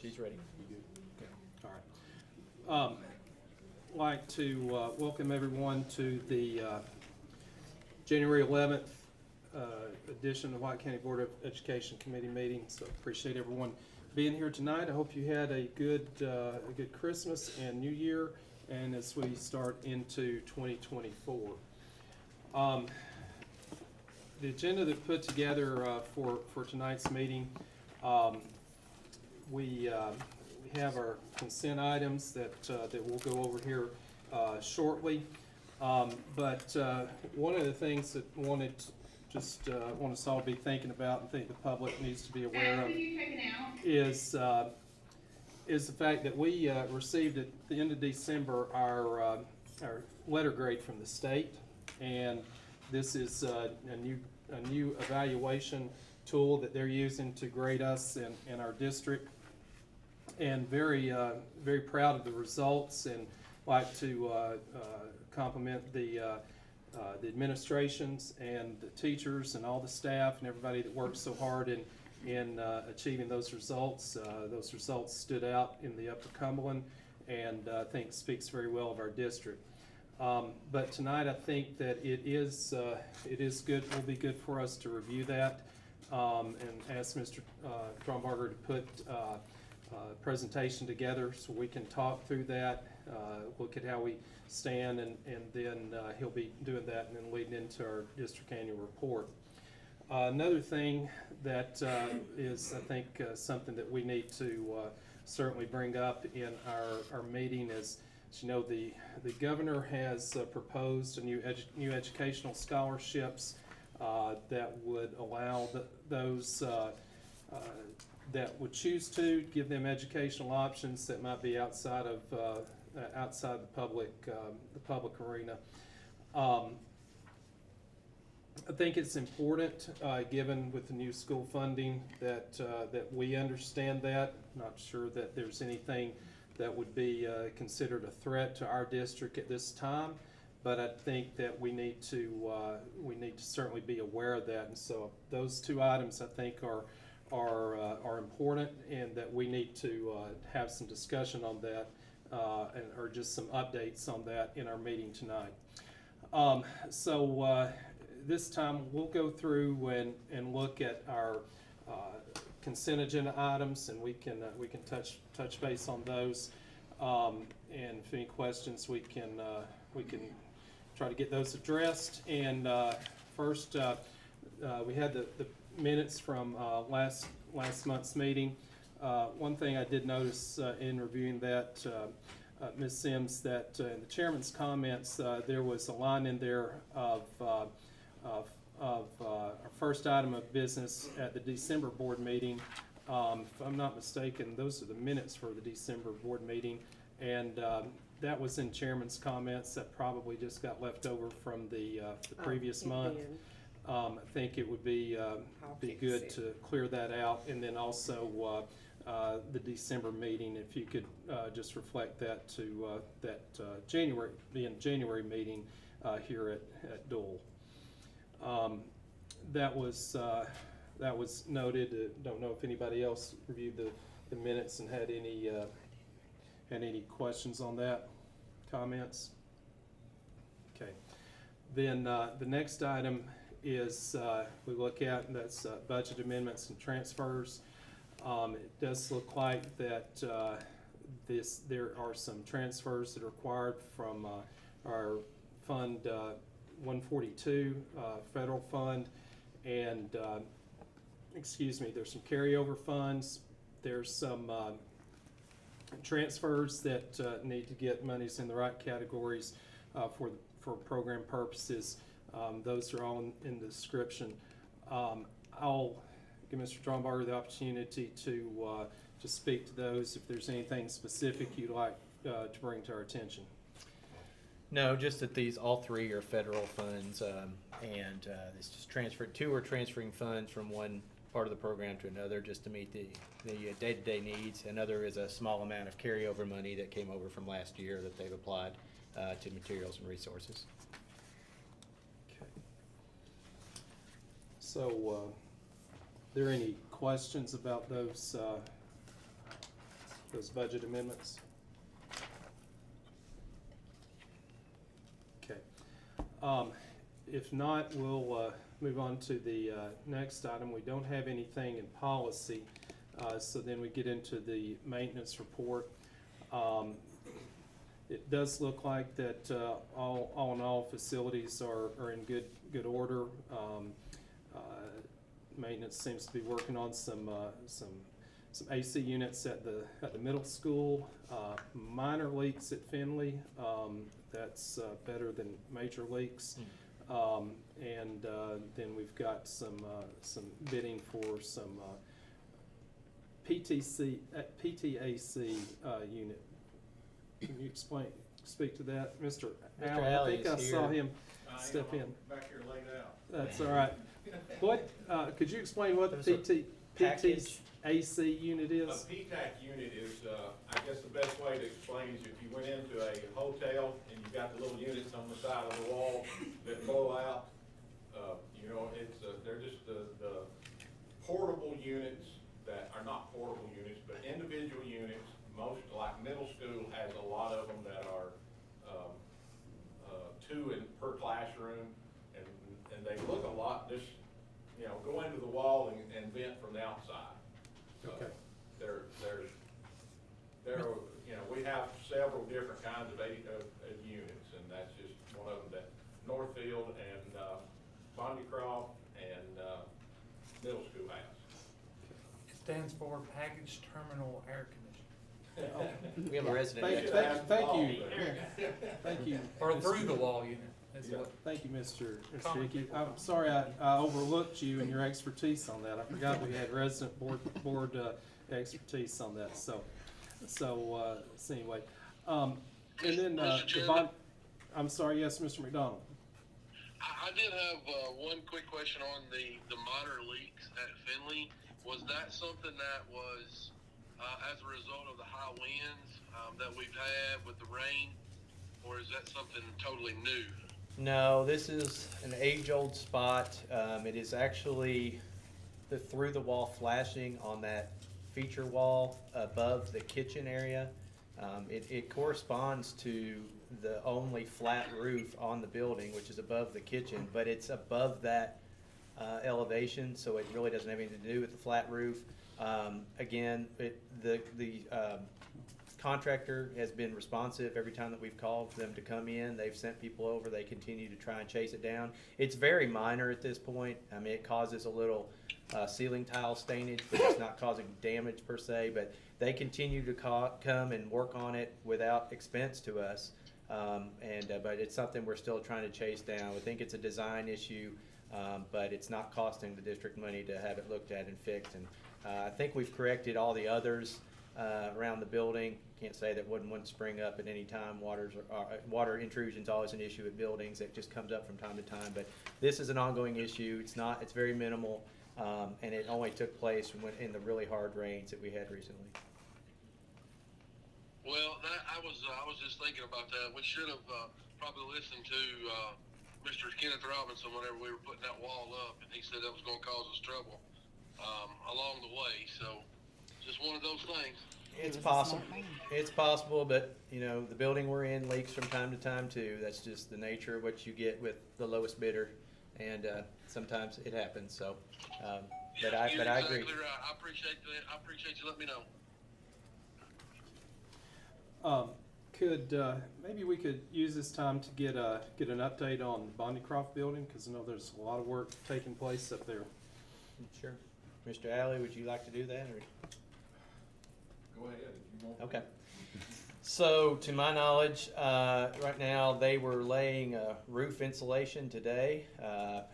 She's ready. Okay. All right. Like to welcome everyone to the January 11th edition of White County Board of Education Committee meeting. So appreciate everyone being here tonight. I hope you had a good Christmas and New Year, and as we start into 2024. The agenda that put together for tonight's meeting, we have our consent items that we'll go over here shortly. But one of the things that want us all to be thinking about and think the public needs to be aware of is the fact that we received at the end of December our letter grade from the state, and this is a new evaluation tool that they're using to grade us in our district, and very proud of the results, and like to compliment the administrations and the teachers and all the staff and everybody that worked so hard in achieving those results. Those results stood out in the Upper Cumberland, and I think speaks very well of our district. But tonight I think that it is good. Will be good for us to review that and ask Mr. Stromberger to put a presentation together so we can talk through that, look at how we stand, and then he'll be doing that and then leading into our district annual report. Another thing that is, I think, something that we need to certainly bring up in our meeting is, as you know, the governor has proposed a new educational scholarships that would allow those that would choose to give them educational options that might be outside of the public arena. I think it's important, given with the new school funding, that we understand that. Not sure that there's anything that would be considered a threat to our district at this time, but I think that we need to certainly be aware of that. And so those two items I think are important, and that we need to have some discussion on that, or just some updates on that in our meeting tonight. This time we'll go through and look at our consent agenda items, and we can touch base on those. And if any questions, we can try to get those addressed. And first, we had the minutes from last month's meeting. One thing I did notice in reviewing that, Ms. Sims, that in the chairman's comments there was a line in there of our first item of business at the December board meeting. If I'm not mistaken, those are the minutes for the December board meeting, and that was in chairman's comments. That probably just got left over from the previous month. I think it would be good to clear that out, and then also the December meeting, if you could just reflect that to that January meeting here at Dole. That was noted. Don't know if anybody else reviewed the minutes and had any questions on that, comments. Okay. Then the next item is we look at, and that's budget amendments and transfers. It does look like that there are some transfers that are required from our Fund 142 federal fund, and there's some carryover funds. There's some transfers that need to get monies in the right categories for program purposes. Those are all in the description. I'll give Mr. Stromberger the opportunity to speak to those if there's anything specific you'd like to bring to our attention. No, just that all three are federal funds, and it's just transferred. Two are transferring funds from one part of the program to another just to meet the day-to-day needs. Another is a small amount of carryover money that came over from last year that they've applied to materials and resources. Okay. So, are there any questions about those those budget amendments? Okay. If not, we'll move on to the next item. We don't have anything in policy, so then we get into the maintenance report. It does look like that all in all, facilities are in good order. Maintenance seems to be working on some AC units at the middle school. Minor leaks at Finley. That's better than major leaks. And then we've got some bidding for some PTAC unit. Can you speak to that, Mr. Allen? I Alley think I is saw here. him step in. Back here laid out. That's all right. What, could you explain what the There's a package. PTAC unit A is? PTAC unit is, I guess the best way to explain is if you went into a hotel and you got the little units on the side of the wall that blow out, you know, they're just the portable units that are not portable units, but individual units. Most, like middle school has a lot of them that are two per classroom, and they look a lot, just, you know, go into the wall and vent from the outside. Okay. You know, we have several different kinds of units, and that's just one of them that Northfield and Bondycroft and middle school has. It stands for Package Terminal Air Conditioning. We have a resident. Thank you. Thank you. Or through the wall unit, is what. Thank you, Mr. Hickey. I'm sorry I overlooked you and your expertise on that. I forgot we had resident board expertise on that. So anyway, and then the bond. I'm sorry. Yes, Mr. McDonald. I did have one quick question on the minor leaks at Finley. Was that something that was as a result of the high winds that we've had with the rain, or is that something totally new? No, this is an age-old spot. It is actually the through-the-wall flashing on that feature wall above the kitchen area. It corresponds to the only flat roof on the building, which is above the kitchen, but it's above that elevation, so it really doesn't have anything to do with the flat roof. Again, the contractor has been responsive every time that we've called for them to come in. They've sent people over. They continue to try and chase it down. It's very minor at this point. I mean, it causes a little ceiling tile stainage, but it's not causing damage per se. But they continue to come and work on it without expense to us. But it's something we're still trying to chase down. We think it's a design issue, but it's not costing the district money to have it looked at and fixed. And I think we've corrected all the others around the building. Can't say that wouldn't spring up at any time. Water intrusion is always an issue at buildings. It just comes up from time to time. But this is an ongoing issue. It's very minimal, and it only took place in the really hard rains that we had recently. Well, I was just thinking about that. We should have probably listened to Mr. Kenneth Robinson whenever we were putting that wall up, and he said that was going to cause us trouble along the way. So, just one of those things. It's possible. It's possible, but you know, the building we're in leaks from time to time too. That's just the nature of what you get with the lowest bidder, and sometimes it happens. So, but I agree. Exactly right. I appreciate that. I appreciate you letting me know. Maybe we could use this time to get an update on the Bondycroft building, because I know there's a lot of work taking place up there. Sure. Mr. Alley, would you like to do that? Or? Go ahead if you want. Okay. So, to my knowledge, right now they were laying roof insulation today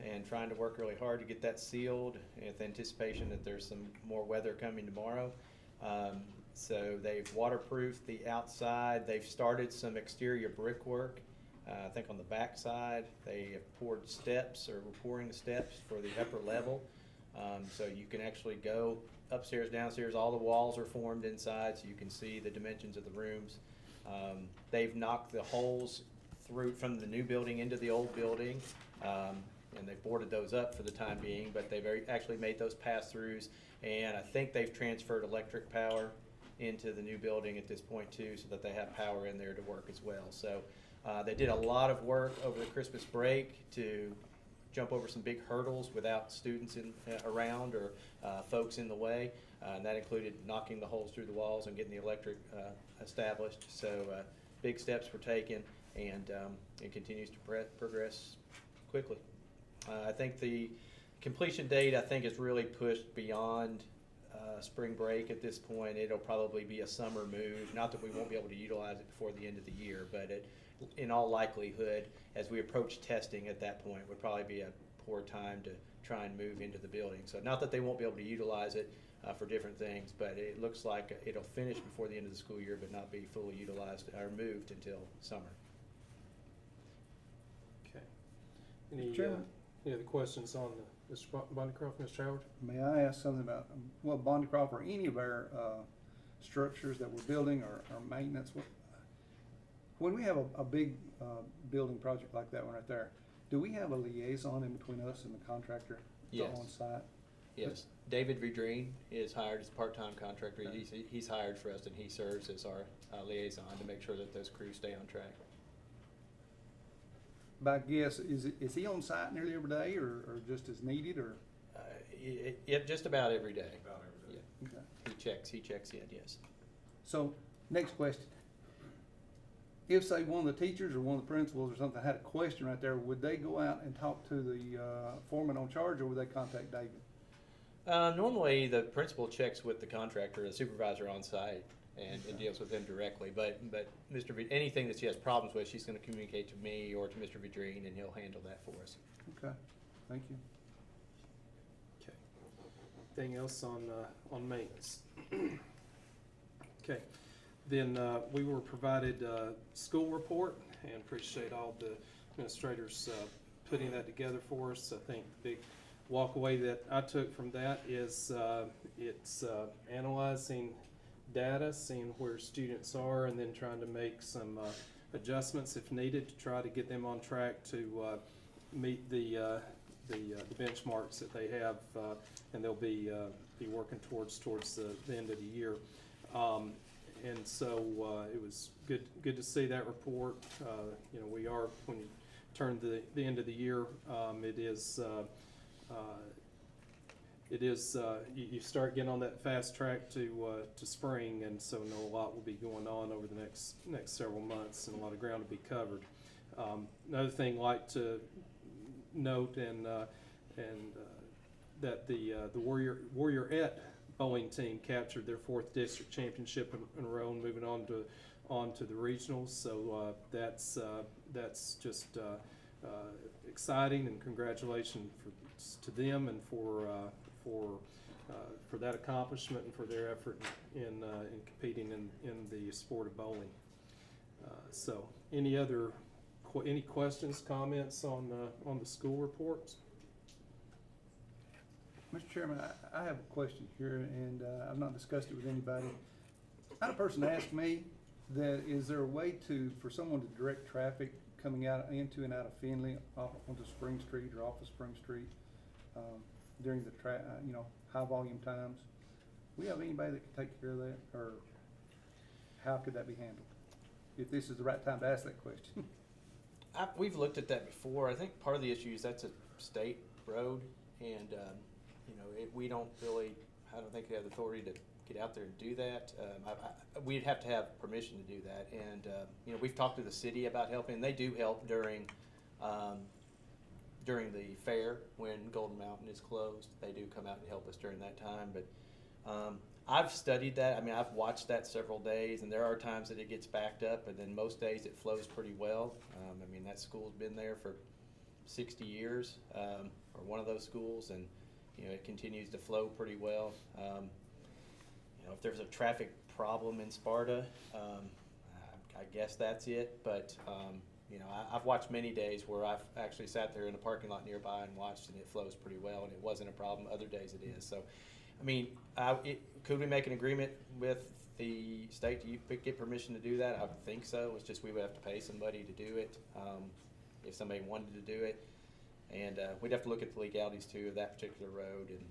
and trying to work really hard to get that sealed with anticipation that there's some more weather coming tomorrow. So they've waterproofed the outside. They've started some exterior brickwork. I think on the back side they have poured steps, or were pouring the steps for the upper level. So you can actually go upstairs, downstairs. All the walls are formed inside, so you can see the dimensions of the rooms. They've knocked the holes through from the new building into the old building, and they've boarded those up for the time being, but they've actually made those pass-throughs, and I think they've transferred electric power into the new building at this point too, so that they have power in there to work as well. So they did a lot of work over the Christmas break to jump over some big hurdles without students around or folks in the way. And that included knocking the holes through the walls and getting the electric established. So big steps were taken, and it continues to progress quickly. I think the completion date, I think, is really pushed beyond spring break at this point. It'll probably be a summer move. Not that we won't be able to utilize it before the end of the year, but in all likelihood, as we approach testing at that point, would probably be a poor time to try and move into the building. So not that they won't be able to utilize it for different things, but it looks like it'll finish before the end of the school year, but not be fully utilized or moved until summer. Okay. Any Chairman? other questions on Mr. Bonnycroft, Mr. Howard? May I ask something about, well, Bondycroft or any of our structures that we're building or maintenance? When we have a big building project like that one right there, do we have a liaison in between us and the contractor Yes. on site? Yes, David Vidrine is hired as a part-time contractor. Okay. He's hired for us, and he serves as our liaison to make sure that those crews stay on track. By guess, is he on site nearly every day or just as needed or? Just about every day. About every day. Yeah, Okay. he checks in, yes. So, next question. If, say, one of the teachers or one of the principals or something had a question right there, would they go out and talk to the foreman on charge, or would they contact David? Normally, the principal checks with the contractor, the supervisor on site, and deals with them directly. But anything that she has problems with, she's going to communicate to me or to Mr. Vidrine, and he'll handle that for us. Okay, thank you. Okay. Anything else on maintenance? Okay. Then we were provided a school report, and appreciate all the administrators putting that together for us. I think the big walkaway that I took from that is it's analyzing data, seeing where students are, and then trying to make some adjustments if needed to try to get them on track to meet the benchmarks that they have, and they'll be working towards the end of the year. And so it was good to see that report. You know, we are, when you turn to the end of the year, you start getting on that fast track to spring, and so I know a lot will be going on over the next several months, and a lot of ground to be covered. Another thing I'd like to note that the Warriorette bowling team captured their 4th district championship in a row, and moving on to the regionals. So that's just exciting, and congratulations to them and for that accomplishment and for their effort in competing in the sport of bowling. So any questions, comments on the school reports? Mr. Chairman, I have a question here, and I've not discussed it with anybody. I had a person ask me that is there a way for someone to direct traffic coming out into and out of Finley onto Spring Street or off of Spring Street during the high volume times? We have anybody that can take care of that, or how could that be handled? If this is the right time to ask that question. We've looked at that before. I think part of the issue is that's a state road, and we don't really, I don't think we have the authority to get out there and do that. We'd have to have permission to do that, and we've talked to the city about helping. They do help during the fair when Golden Mountain is closed. They do come out and help us during that time. But I've studied that. I mean, I've watched that several days, and there are times that it gets backed up, and then most days it flows pretty well. I mean, that school's been there for 60 years, or one of those schools, and it continues to flow pretty well. If there's a traffic problem in Sparta, I guess that's it. But I've watched many days where I've actually sat there in a parking lot nearby and watched, and it flows pretty well, and it wasn't a problem. Other days it is. So, I mean, could we make an agreement with the state to get permission to do that? I would think so. It's just we would have to pay somebody to do it if somebody wanted to do it. And we'd have to look at the legalities too of that particular road, and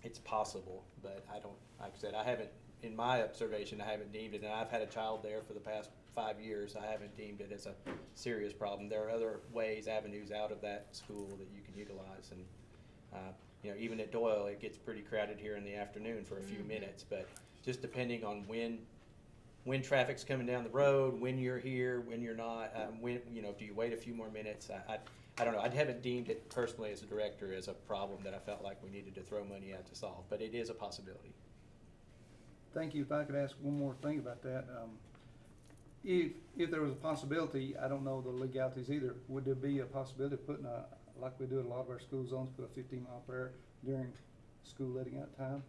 it's possible, but I don't. Like I said, I haven't in my observation, I haven't deemed it, and I've had a child there for the past 5 years, I haven't deemed it as a serious problem. There are other ways, avenues out of that school that you can utilize, and you know, even at Doyle, it gets pretty crowded here in the afternoon for a few minutes, but just depending on when traffic's coming down the road, when you're here, when you're not, when, you know, do you wait a few more minutes? I don't know. I haven't deemed it personally as a director as a problem that I felt like we needed to throw money at to solve, but it is a possibility. Thank you. If I could ask one more thing about that. If there was a possibility, I don't know the legalities either, would there be a possibility of putting like we do at a lot of our school zones, put a 15 mile per hour during school letting out time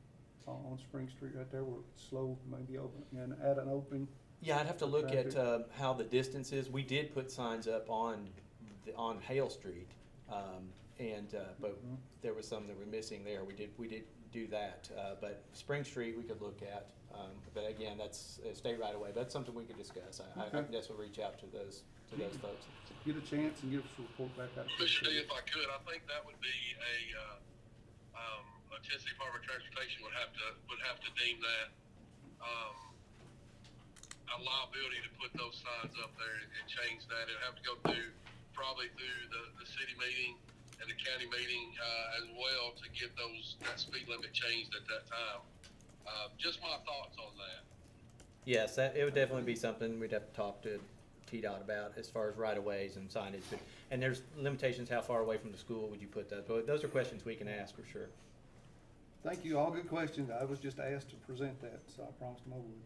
on Spring Street right there where it's slow, maybe open, and add an opening? Yeah, I'd have to look at Traffic. how the distance is. We did put signs up on Hale Street, but there was some that were missing there. We did do that, but Spring Street we could look at. But again, that's a state right away. That's something we could discuss. I Okay. can definitely reach out to those folks. Get a chance and give us a report back out. Mr. D, if I could, I think that would be a Tennessee Department of Transportation would have to deem that a liability to put those signs up there and change that. It'd have to go probably through the city meeting and the county meeting as well to get that speed limit changed at that time. Just my thoughts on that. Yes, it would definitely be something we'd have to talk to TDOT about as far as right-of-ways and signage. And there's limitations, how far away from the school would you put that? But those are questions we can ask for sure. Thank you. All good questions. I was just asked to present that, so I promised them I would.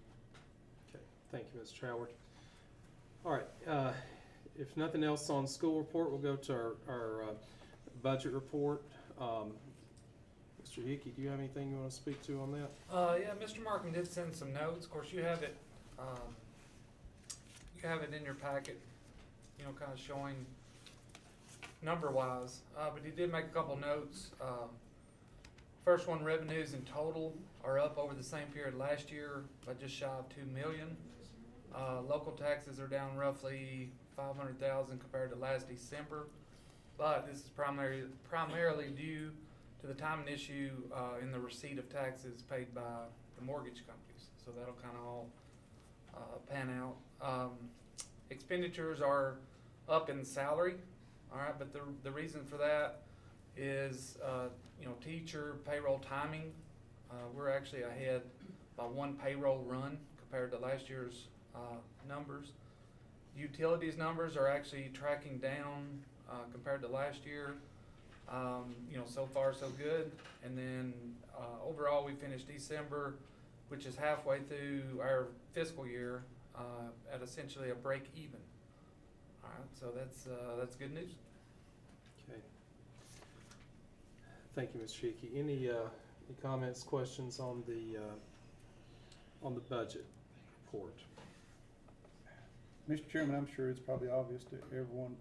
Okay, thank you, Mr. Howard. All right, if nothing else on school report, we'll go to our budget report. Mr. Hickey, do you have anything you want to speak to on that? Yeah, Mr. Markham did send some notes. Of course, you have it in your packet, you know, kind of showing number-wise. But he did make a couple notes. First one, revenues in total are up over the same period last year by just shy of $2 million. Local taxes are down roughly $500,000 compared to last December, but this is primarily due to the timing issue in the receipt of taxes paid by the mortgage companies. So that'll kind of all pan out. Expenditures are up in salary, all right, but the reason for that is you know, teacher payroll timing. We're actually ahead by one payroll run compared to last year's numbers. Utilities numbers are actually tracking down compared to last year. You know, so far so good. And then overall we finished December, which is halfway through our fiscal year, at essentially a break even. All right, so that's good news. Okay. Thank you, Mr. Hickey. Any comments, questions on the budget report? Mr. Chairman, I'm sure it's probably obvious to everyone,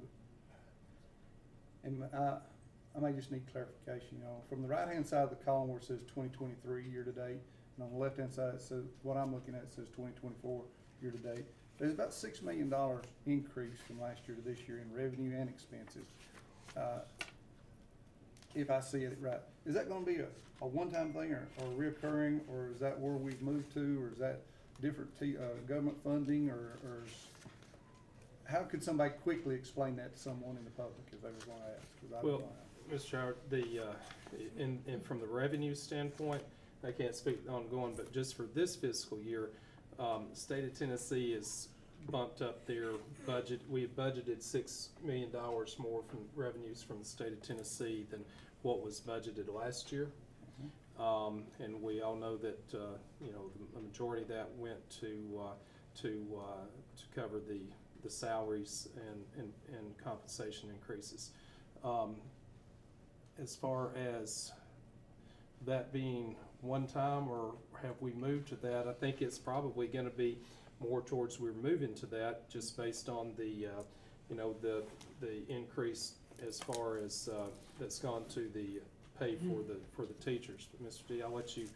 and I may just need clarification. You know, from the right-hand side of the column where it says 2023 year-to-date, and on the left-hand side it says, what I'm looking at says 2024 year-to-date. There's about $6 million increase from last year to this year in revenue and expenses. If I see it right, is that going to be a one-time thing or reoccurring, or is that where we've moved to, or is that different government funding, or how could somebody quickly explain that to someone in the public if they were going to ask? 'Cause I don't know how. Mr. Howard, and from the revenue standpoint, I can't speak ongoing, but just for this fiscal year, the state of Tennessee has bumped up their budget. We have budgeted $6 million more from revenues from the state of Tennessee than what was budgeted last year. And we all know that you know, the majority of that went to cover the salaries and compensation increases. As far as that being one time, or have we moved to that, I think it's probably going to be more towards we're moving to that, just based on the you know, the increase as far as that's gone to the pay for the teachers. But Mr. D, I'll let you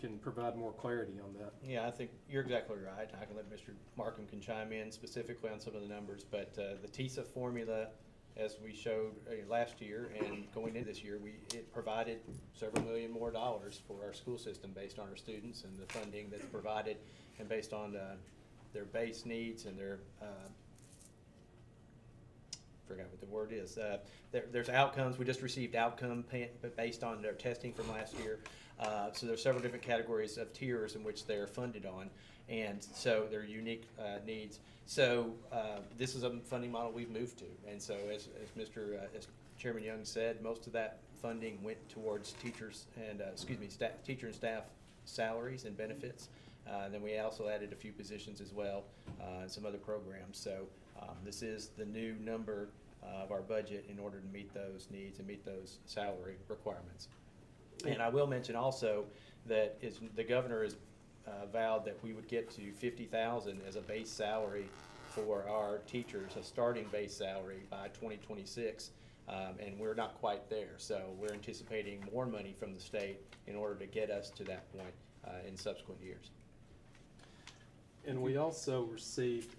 can provide more clarity on that. Yeah, I think you're exactly right. I can let Mr. Markham can chime in specifically on some of the numbers, but the TISA formula as we showed last year and going into this year, it provided several million more dollars for our school system based on our students and the funding that's provided and based on their base needs and their forgot what the word is. There's outcomes. We just received outcome based on their testing from last year. So there's several different categories of tiers in which they're funded on, and so they're unique needs. So this is a funding model we've moved to, and so as as Chairman Young said, most of that funding went towards teachers and teacher and staff salaries and benefits. Then we also added a few positions as well, and some other programs. So this is the new number of our budget in order to meet those needs and meet those salary requirements. And I will mention also that the governor has vowed that we would get to $50,000 as a base salary for our teachers, a starting base salary by 2026, and we're not quite there. So we're anticipating more money from the state in order to get us to that point in subsequent years. And we also received,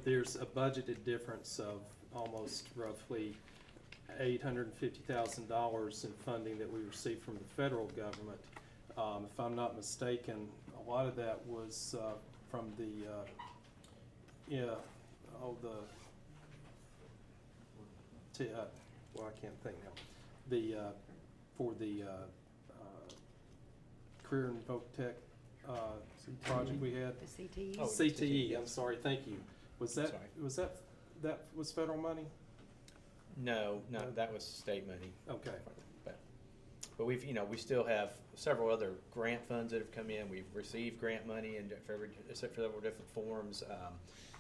there's a budgeted difference of almost roughly $850,000 in funding that we received from the federal government. If I'm not mistaken, a lot of that was from the, well, I can't think now. For the Career and Voc Tech project we had. The CTE? Oh, CTE, I'm yes. sorry, thank you. Was that federal money? No, that was state money. Okay. But we still have several other grant funds that have come in. We've received grant money in several different forms.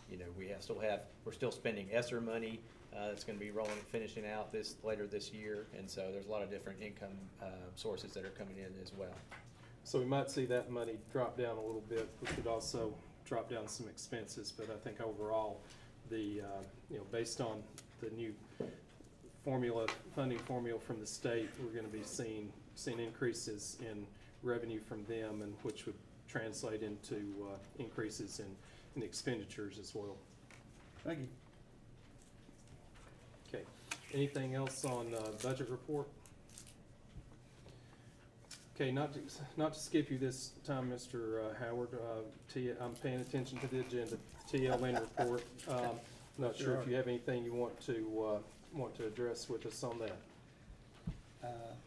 We're still spending ESSER money. It's going to be finishing out later this year, and so there's a lot of different income sources that are coming in as well. So we might see that money drop down a little bit, which would also drop down some expenses. But I think overall, based on the new funding formula from the state, we're going to be seeing increases in revenue from them, and which would translate into increases in expenditures as well. Thank you. Okay. Anything else on budget report? Okay, not to skip you this time, Mr. Howard. I'm paying attention to the agenda. TLN report. Not sure if you have anything you want to address with us on that.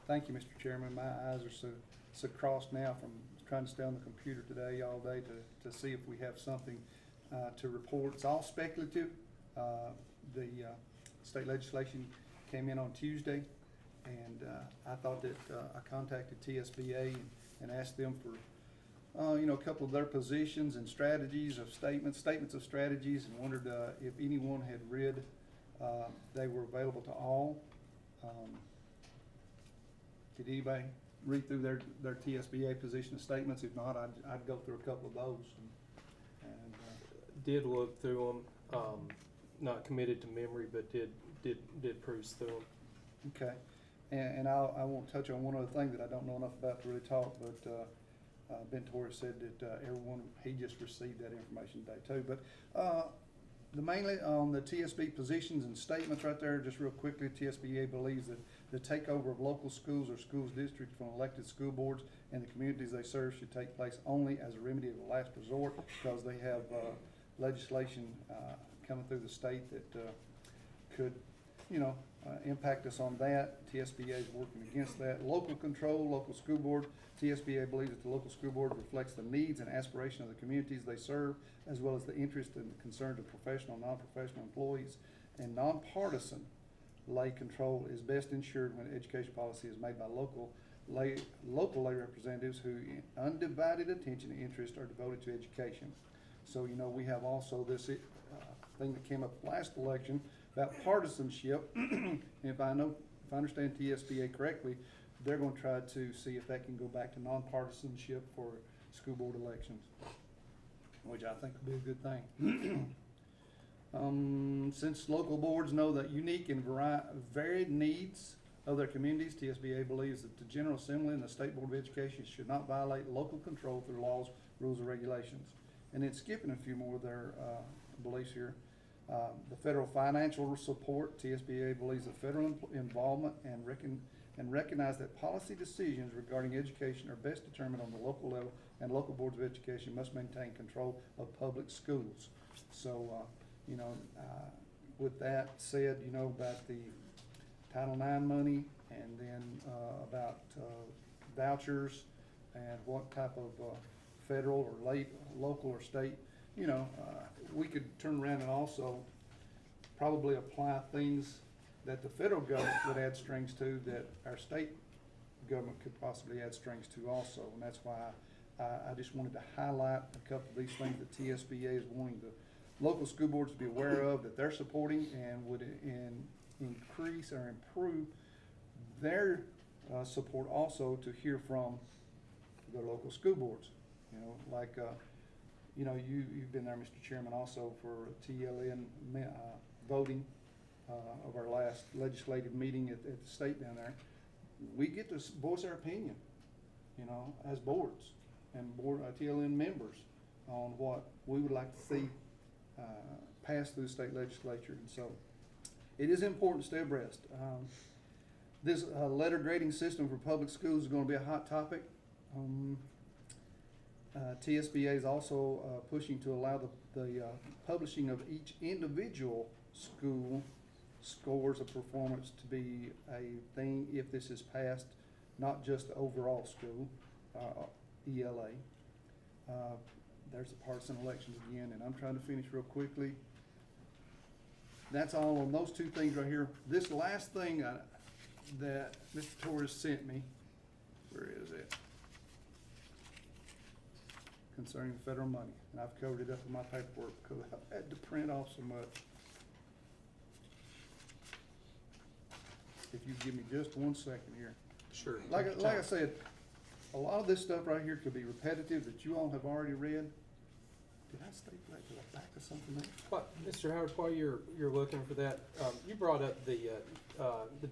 Thank you, Mr. Chairman. My eyes are so crossed now from trying to stay on the computer today all day to see if we have something to report. It's all speculative. The state legislation came in on Tuesday, and I thought that I contacted TSBA and asked them for a couple of their positions and strategies of statements of strategies, and wondered if anyone had read. They were available to all. Did anybody read through their TSBA position statements? If not, I'd go through a couple of those. Did look through them. Not committed to memory, but did peruse through them. Okay, and I won't touch on one other thing that I don't know enough about to really talk, but Ben Torres said that he just received that information today too. But mainly on the TSB positions and statements right there, just real quickly, TSBA believes that the takeover of local schools or schools districts from elected school boards and the communities they serve should take place only as a remedy of the last resort, because they have legislation coming through the state that could, impact us on that. TSBA is working against that. Local control, local school board. TSBA believes that the local school board reflects the needs and aspirations of the communities they serve, as well as the interest and concerns of professional and non-professional employees. And nonpartisan lay control is best ensured when education policy is made by local lay representatives who undivided attention and interest are devoted to education. So, we have also this thing that came up last election about partisanship. If I understand TSBA correctly, they're going to try to see if that can go back to nonpartisanship for school board elections, which I think would be a good thing. Since local boards know the unique and varied needs of their communities, TSBA believes that the General Assembly and the State Board of Education should not violate local control through laws, rules, or regulations. And then skipping a few more of their beliefs here. The federal financial support, TSBA believes the federal involvement and recognize that policy decisions regarding education are best determined on the local level, and local boards of education must maintain control of public schools. So, with that said, about the Title IX money, and then about vouchers, and what type of federal or local or state, we could turn around and also probably apply things that the federal government would add strings to that our state government could possibly add strings to also. And that's why I just wanted to highlight a couple of these things that TSBA is wanting the local school boards to be aware of, that they're supporting, and would increase or improve their support also to hear from the local school boards. You've been there, Mr. Chairman, also for TLN voting of our last legislative meeting at the state down there. We get to voice our opinion, as boards and TLN members on what we would like to see passed through the state legislature. And so it is important to stay abreast. This letter grading system for public schools is going to be a hot topic. TSBA is also pushing to allow the publishing of each individual school scores of performance to be a thing if this is passed, not just the overall school, ELA. There's the partisan elections again, and I'm trying to finish real quickly. That's all on those two things right here. This last thing that Mr. Torres sent me, where is it? Concerning federal money, and I've covered it up in my paperwork because I've had to print off so much. If you give me just 1 second here. Sure. Like I said, a lot of this stuff right here could be repetitive that you all have already read. Did I staple that to the back of something there? But Mr. Howard, while you're looking for that, you brought up the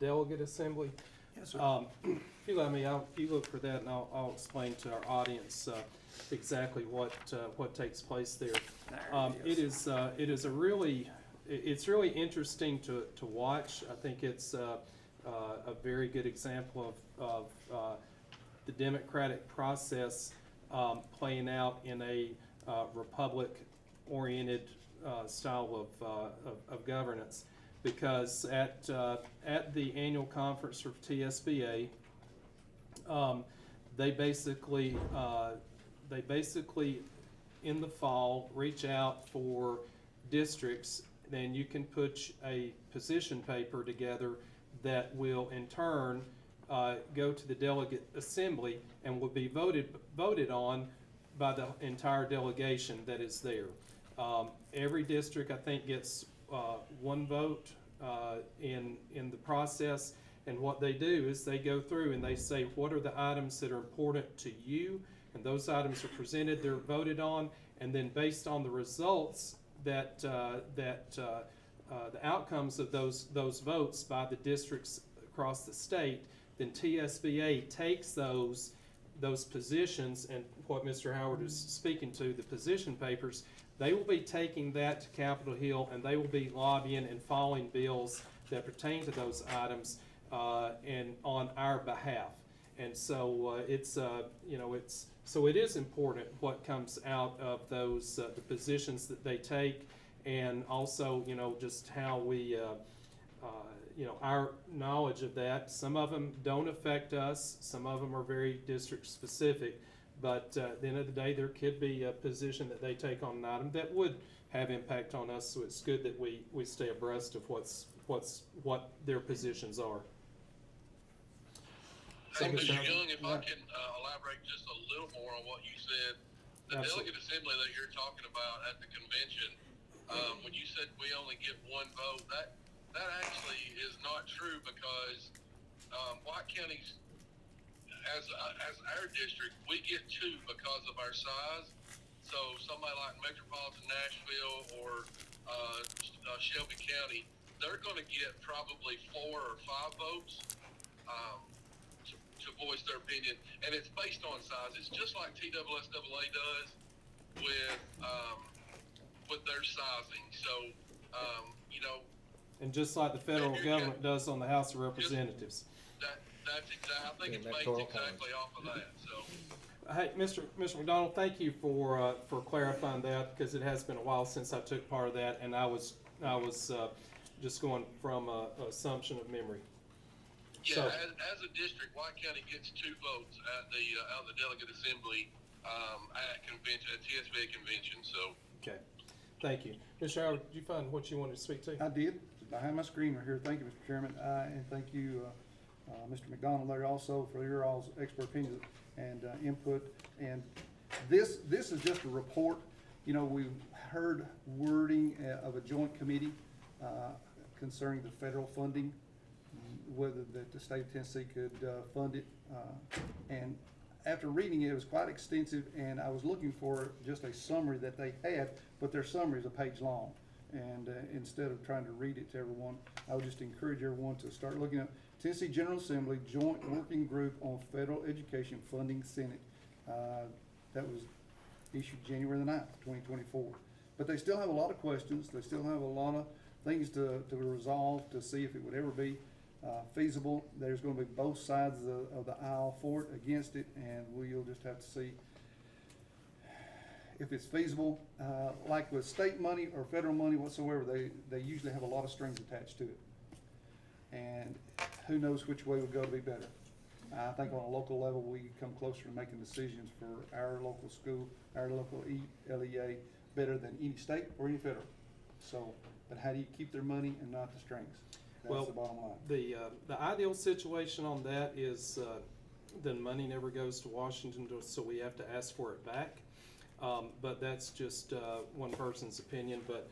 delegate assembly. Yes, sir. If you let me, if you look for that, and I'll explain to our audience exactly what takes place there. It's really interesting to watch. I think it's a very good example of the democratic process playing out in a republic-oriented style of governance. Because at the annual conference for TSBA, they basically in the fall reach out for districts. Then you can put a position paper together that will in turn go to the delegate assembly and will be voted on by the entire delegation that is there. Every district, I think, gets one vote in the process, and what they do is they go through and they say what are the items that are important to you, and those items are presented, they're voted on, and then based on the results that the outcomes of those votes by the districts across the state, then TSBA takes those positions, and what Mr. Howard is speaking to, the position papers, they will be taking that to Capitol Hill, and they will be lobbying and filing bills that pertain to those items and on our behalf. And so so it is important what comes out of those the positions that they take, and also just how we our knowledge of that. Some of them don't affect us. Some of them are very district specific. But at the end of the day, there could be a position that they take on an item that would have impact on us. So it's good that we stay abreast of what their positions are. Hey, Mr. Young, if I can elaborate just a little more on what you said. The Absolutely. delegate assembly that you're talking about at the convention, when you said we only get one vote, that actually is not true, because White County's as our district, we get two because of our size. So somebody like metropolitan Nashville or Shelby County, they're going to get probably 4 or 5 votes to voice their opinion, and it's based on size. It's just like TSSAA does with their sizing. So You know, And just like the federal government does on the House of Representatives. that's exactly, I think Yeah, it's based electoral exactly off of that, so. Hey, Mr. McDonald, thank you for clarifying that, because it has been a while since I took part of that, and I was just going from a assumption of memory. Yeah, So- as a district, White County gets 2 votes at the delegate assembly, at convention, at TSBA convention, so. Okay, thank you. Mr. Howard, did you find what you wanted to speak to? I did. I have my screen right here. Thank you, Mr. Chairman. And thank you, Mr. McDonald there also for your all's expert opinions and input. And this is just a report. You know, we've heard wording of a joint committee concerning the federal funding, whether that the state of Tennessee could fund it. And after reading it, it was quite extensive, and I was looking for just a summary that they had, but their summary is a page long. And instead of trying to read it to everyone, I would just encourage everyone to start looking at Tennessee General Assembly Joint Working Group on Federal Education Funding Senate. That was issued January the 9th, 2024. But they still have a lot of questions. They still have a lot of things to resolve to see if it would ever be feasible. There's going to be both sides of the aisle for it, against it, and we'll just have to see if it's feasible. Like with state money or federal money whatsoever, they usually have a lot of strings attached to it. And who knows which way would go to be better. I think on a local level, we come closer to making decisions for our local school, our local LEA, better than any state or any federal. So, but how do you keep their money and not the strings? That's the bottom line. The ideal situation on that is the money never goes to Washington, so we have to ask for it back. But that's just one person's opinion. But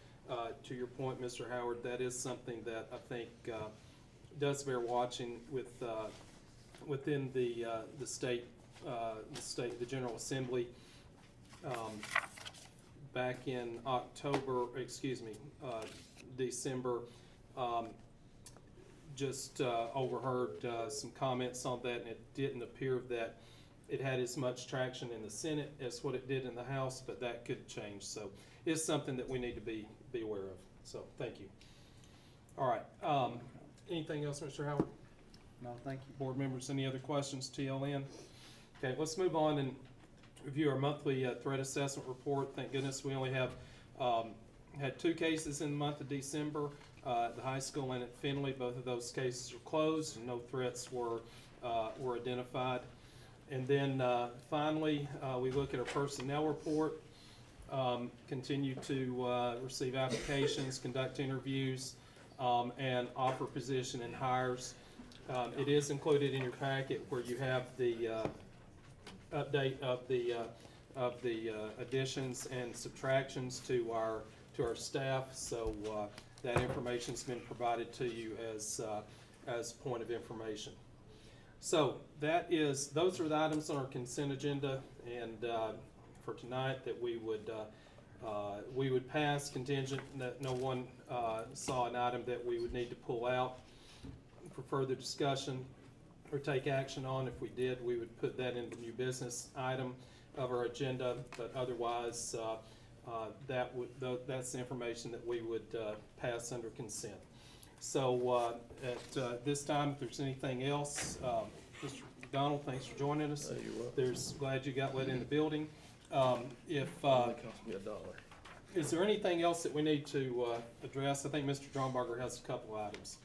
to your point, Mr. Howard, that is something that I think does bear watching with within the state, the General Assembly. Back in December, just overheard some comments on that, and it didn't appear that it had as much traction in the Senate as what it did in the House, but that could change. So it's something that we need to be aware of. So thank you. All right. Anything else, Mr. Howard? No, thank you. Board members, any other questions? TLN? Okay, let's move on and review our monthly threat assessment report. Thank goodness we only have had 2 cases in the month of December. At the high school and at Finley, both of those cases are closed and no threats were identified. And then finally, we look at our personnel report. Continue to receive applications, conduct interviews, and offer position and hires. It is included in your packet where you have the update of the additions and subtractions to our staff. So that information's been provided to you as point of information. So those are the items on our consent agenda, and for tonight that we would pass contingent that no one saw an item that we would need to pull out for further discussion or take action on. If we did, we would put that into the new business item of our agenda, but otherwise that's the information that we would pass under consent. So at this time, if there's anything else, Mr. McDonald, thanks for joining us. You're welcome. Glad you got let in the building. Only cost me $1. Is there anything else that we need to address? I think Mr. Drombarger has a couple items.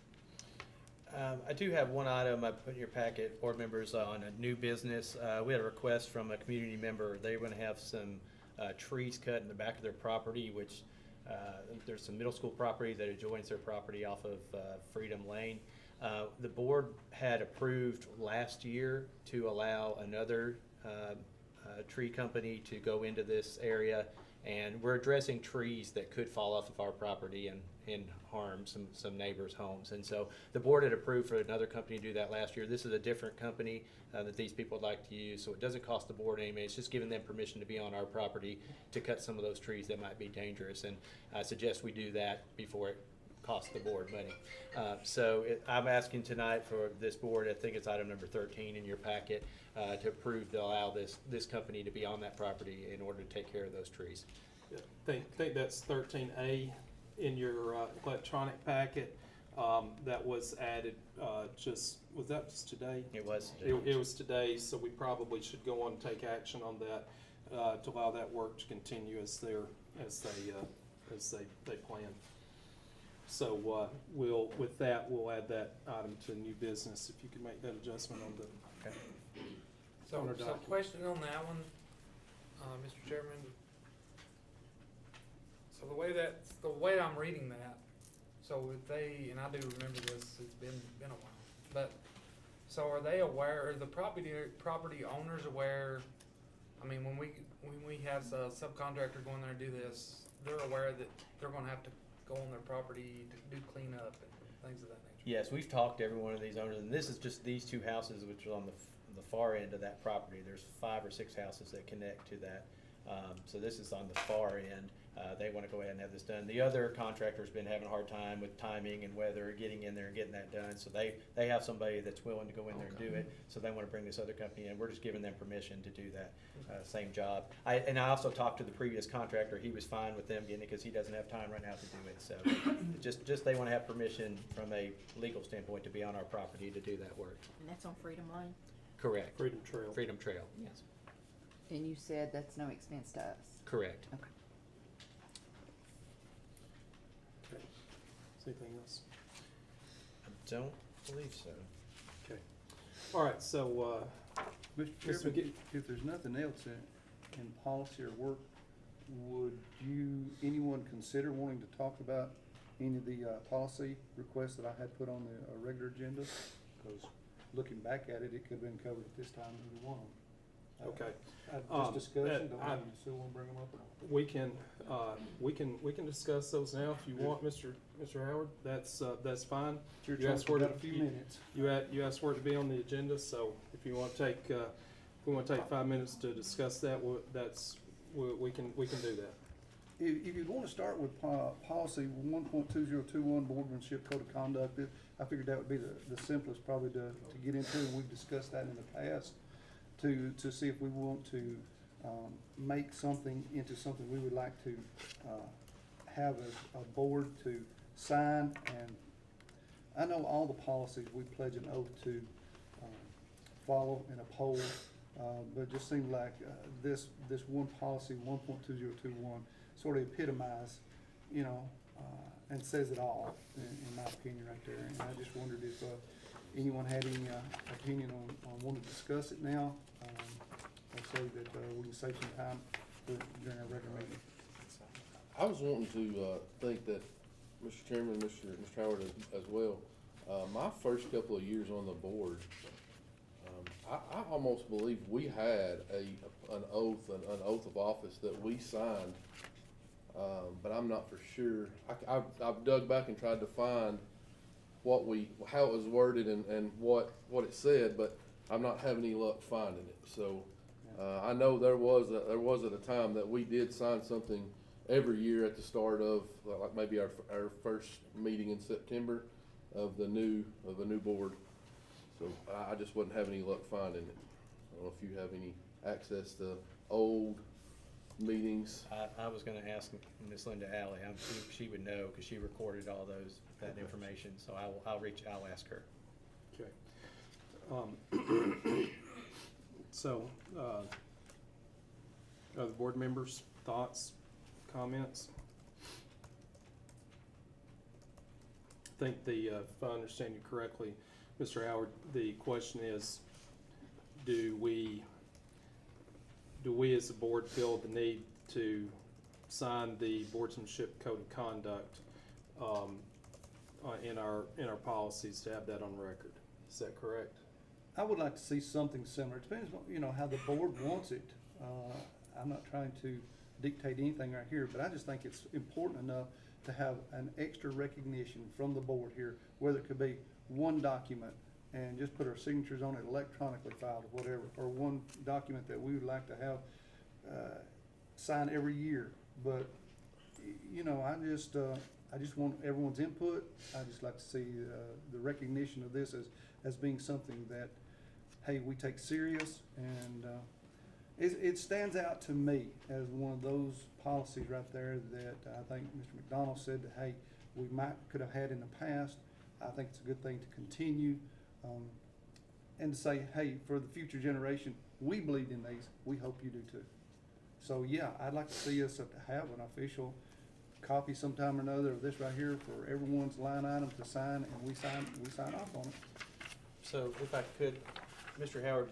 I do have one item I put in your packet, board members, on a new business. We had a request from a community member. They were going to have some trees cut in the back of their property, which there's some middle school property that adjoins their property off of Freedom Lane. The board had approved last year to allow another tree company to go into this area, and we're addressing trees that could fall off of our property and harm some neighbors' homes. And so the board had approved for another company to do that last year. This is a different company that these people would like to use, so it doesn't cost the board anything. It's just giving them permission to be on our property to cut some of those trees that might be dangerous. And I suggest we do that before it costs the board money. I'm asking tonight for this board, I think it's item number 13 in your packet, to approve to allow this company to be on that property in order to take care of those trees. I think that's 13A. in your electronic packet. That was added, was that just today? It was. It was today, so we probably should go on and take action on that, to allow that work to continue as they plan. So, with that, we'll add that item to new business, if you can make that adjustment on the. Okay. So, On our so document. question on that one, Mr. Chairman. So the way I'm reading that, so if they, and I do remember this, it's been a while, but, so are they aware, are the property owners aware, I mean, when we have a subcontractor going there and do this, they're aware that they're gonna have to go on their property to do cleanup and things of that nature? Yes, we've talked to every one of these owners, and this is just these two houses, which are on the far end of that property. There's 5 or 6 houses that connect to that. So this is on the far end. They want to go ahead and have this done. The other contractor's been having a hard time with timing and weather, getting in there and getting that done. So they have somebody that's willing to go in there and do it. So they want to bring this other company in. We're just giving them permission to do that same job. I also talked to the previous contractor. He was fine with them getting it because he doesn't have time right now to do it. So just they want to have permission from a legal standpoint to be on our property to do that work. And that's on Freedom Lane? Correct. Freedom Trail. Freedom Trail, yes. And you said that's no expense to us? Correct. Okay. Okay. Is there anything else? I don't believe so. Okay. All right, so, Mr. Mr. Chairman, if there's nothing else in policy or work, would anyone consider wanting to talk about any of the policy requests that I had put on the regular agenda? Because looking back at it, it could have been covered at this time, either one of them. okay. Just discussion, don't I- you still want to bring them up or not? We can discuss those now if you want, Mr. Howard. That's fine. It's your You choice, asked for we've it got a few you- minutes. You asked for it to be on the agenda, so if you want to take, we want to take 5 minutes to discuss that, we can do that. If you want to start with policy 1.2021, boardmanship code of conduct, I figured that would be the simplest probably to get into, and we've discussed that in the past, to see if we want to make something into something we would like to have a board to sign. And I know all the policies we pledge an oath to follow and uphold, but it just seemed like this one policy, 1.2021, sort of epitomized, and says it all, in my opinion, right there. And I just wondered if anyone had any opinion on wanting to discuss it now, or say that we can save some time during our regular meeting. I was wanting to think that, Mr. Chairman, Mr. Howard as well, my first couple of years on the board, I almost believe we had an oath of office that we signed, but I'm not for sure. I've dug back and tried to find how it was worded and what it said, but I'm not having any luck finding it. So I know there was at a time that we did sign something every year at the start of like maybe our first meeting in September of the new board. So I just wasn't having any luck finding it. I don't know if you have any access to old meetings. I was gonna ask Miss Linda Alley, she would know, because she recorded all that information, so I'll ask her. Okay. So, other board members, thoughts, comments? I think if I understand you correctly, Mr. Howard, the question is, do we as a board feel the need to sign the boardsmanship code of conduct in our policies to have that on record? Is that correct? I would like to see something similar. It depends on, how the board wants it. I'm not trying to dictate anything right here, but I just think it's important enough to have an extra recognition from the board here, whether it could be one document and just put our signatures on it, electronically filed or whatever, or one document that we would like to have signed every year. But I just want everyone's input. I just like to see the recognition of this as being something that, hey, we take serious, and it stands out to me as one of those policies right there that I think Mr. McDonald said that, hey, we could have had in the past. I think it's a good thing to continue, and to say, hey, for the future generation, we believe in these, we hope you do too. So yeah, I'd like to see us to have an official copy sometime or another of this right here for everyone's line item to sign, and we sign off on it. So if I could, Mr. Howard,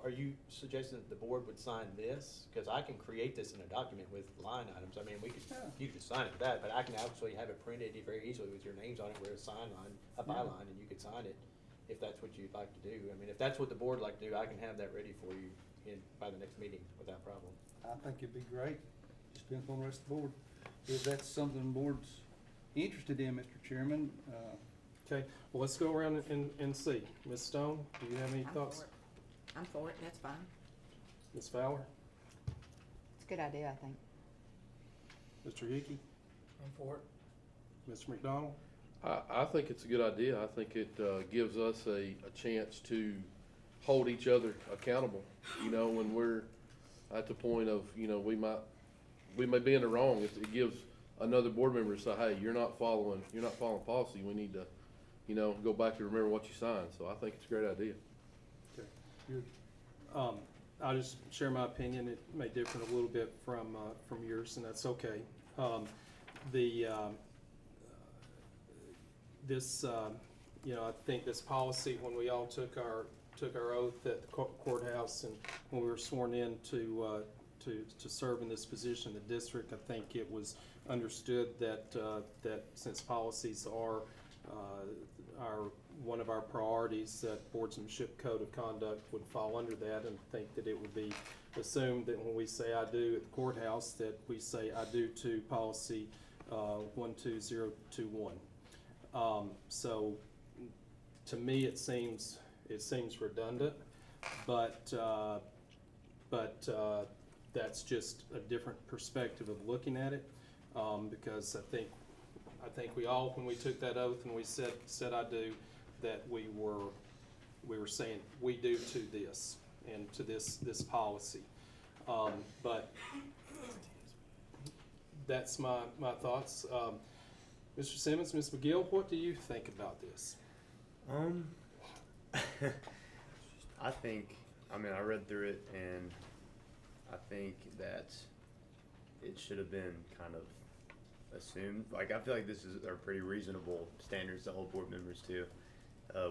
are you suggesting that the board would sign this? Because I can create this in a document with line items. I mean, you could sign it with that, but I can actually have it printed very easily with your names on it, where a sign line, a byline, and you could sign it if that's what you'd like to do. I mean, if that's what the board would like to do, I can have that ready for you by the next meeting without problem. I think it'd be great. Just depends on the rest of the board. If that's something the board's interested in, Mr. Chairman, Okay, well, let's go around and see. Ms. Stone, do you have any thoughts? I'm for it, that's fine. Ms. Fowler? It's a good idea, I think. Mr. Hickey? I'm for it. Mr. McDonald? I think it's a good idea. I think it gives us a chance to hold each other accountable. You know, when we're at the point of, you know, we may be in the wrong. It gives another board member to say, hey, you're not following policy. We need to, you know, go back and remember what you signed. So I think it's a great idea. good. I'll just share my opinion. It may differ a little bit from yours, and that's okay. You know, I think this policy, when we all took our oath at the courthouse, and when we were sworn in to serve in this position in the district, I think it was understood that since policies are one of our priorities, that boardsmanship code of conduct would fall under that, and think that it would be assumed that when we say I do at the courthouse, that we say I do to policy 12021. So to me, it seems redundant, but that's just a different perspective of looking at it, because I think we all, when we took that oath and we said I do, that we were saying we do to this and to this policy. But that's my thoughts. Mr. Simmons, Ms. McGill, what do you think about this? I read through it, and I think that it should have been kind of assumed. Like, I feel like are pretty reasonable standards to hold board members to,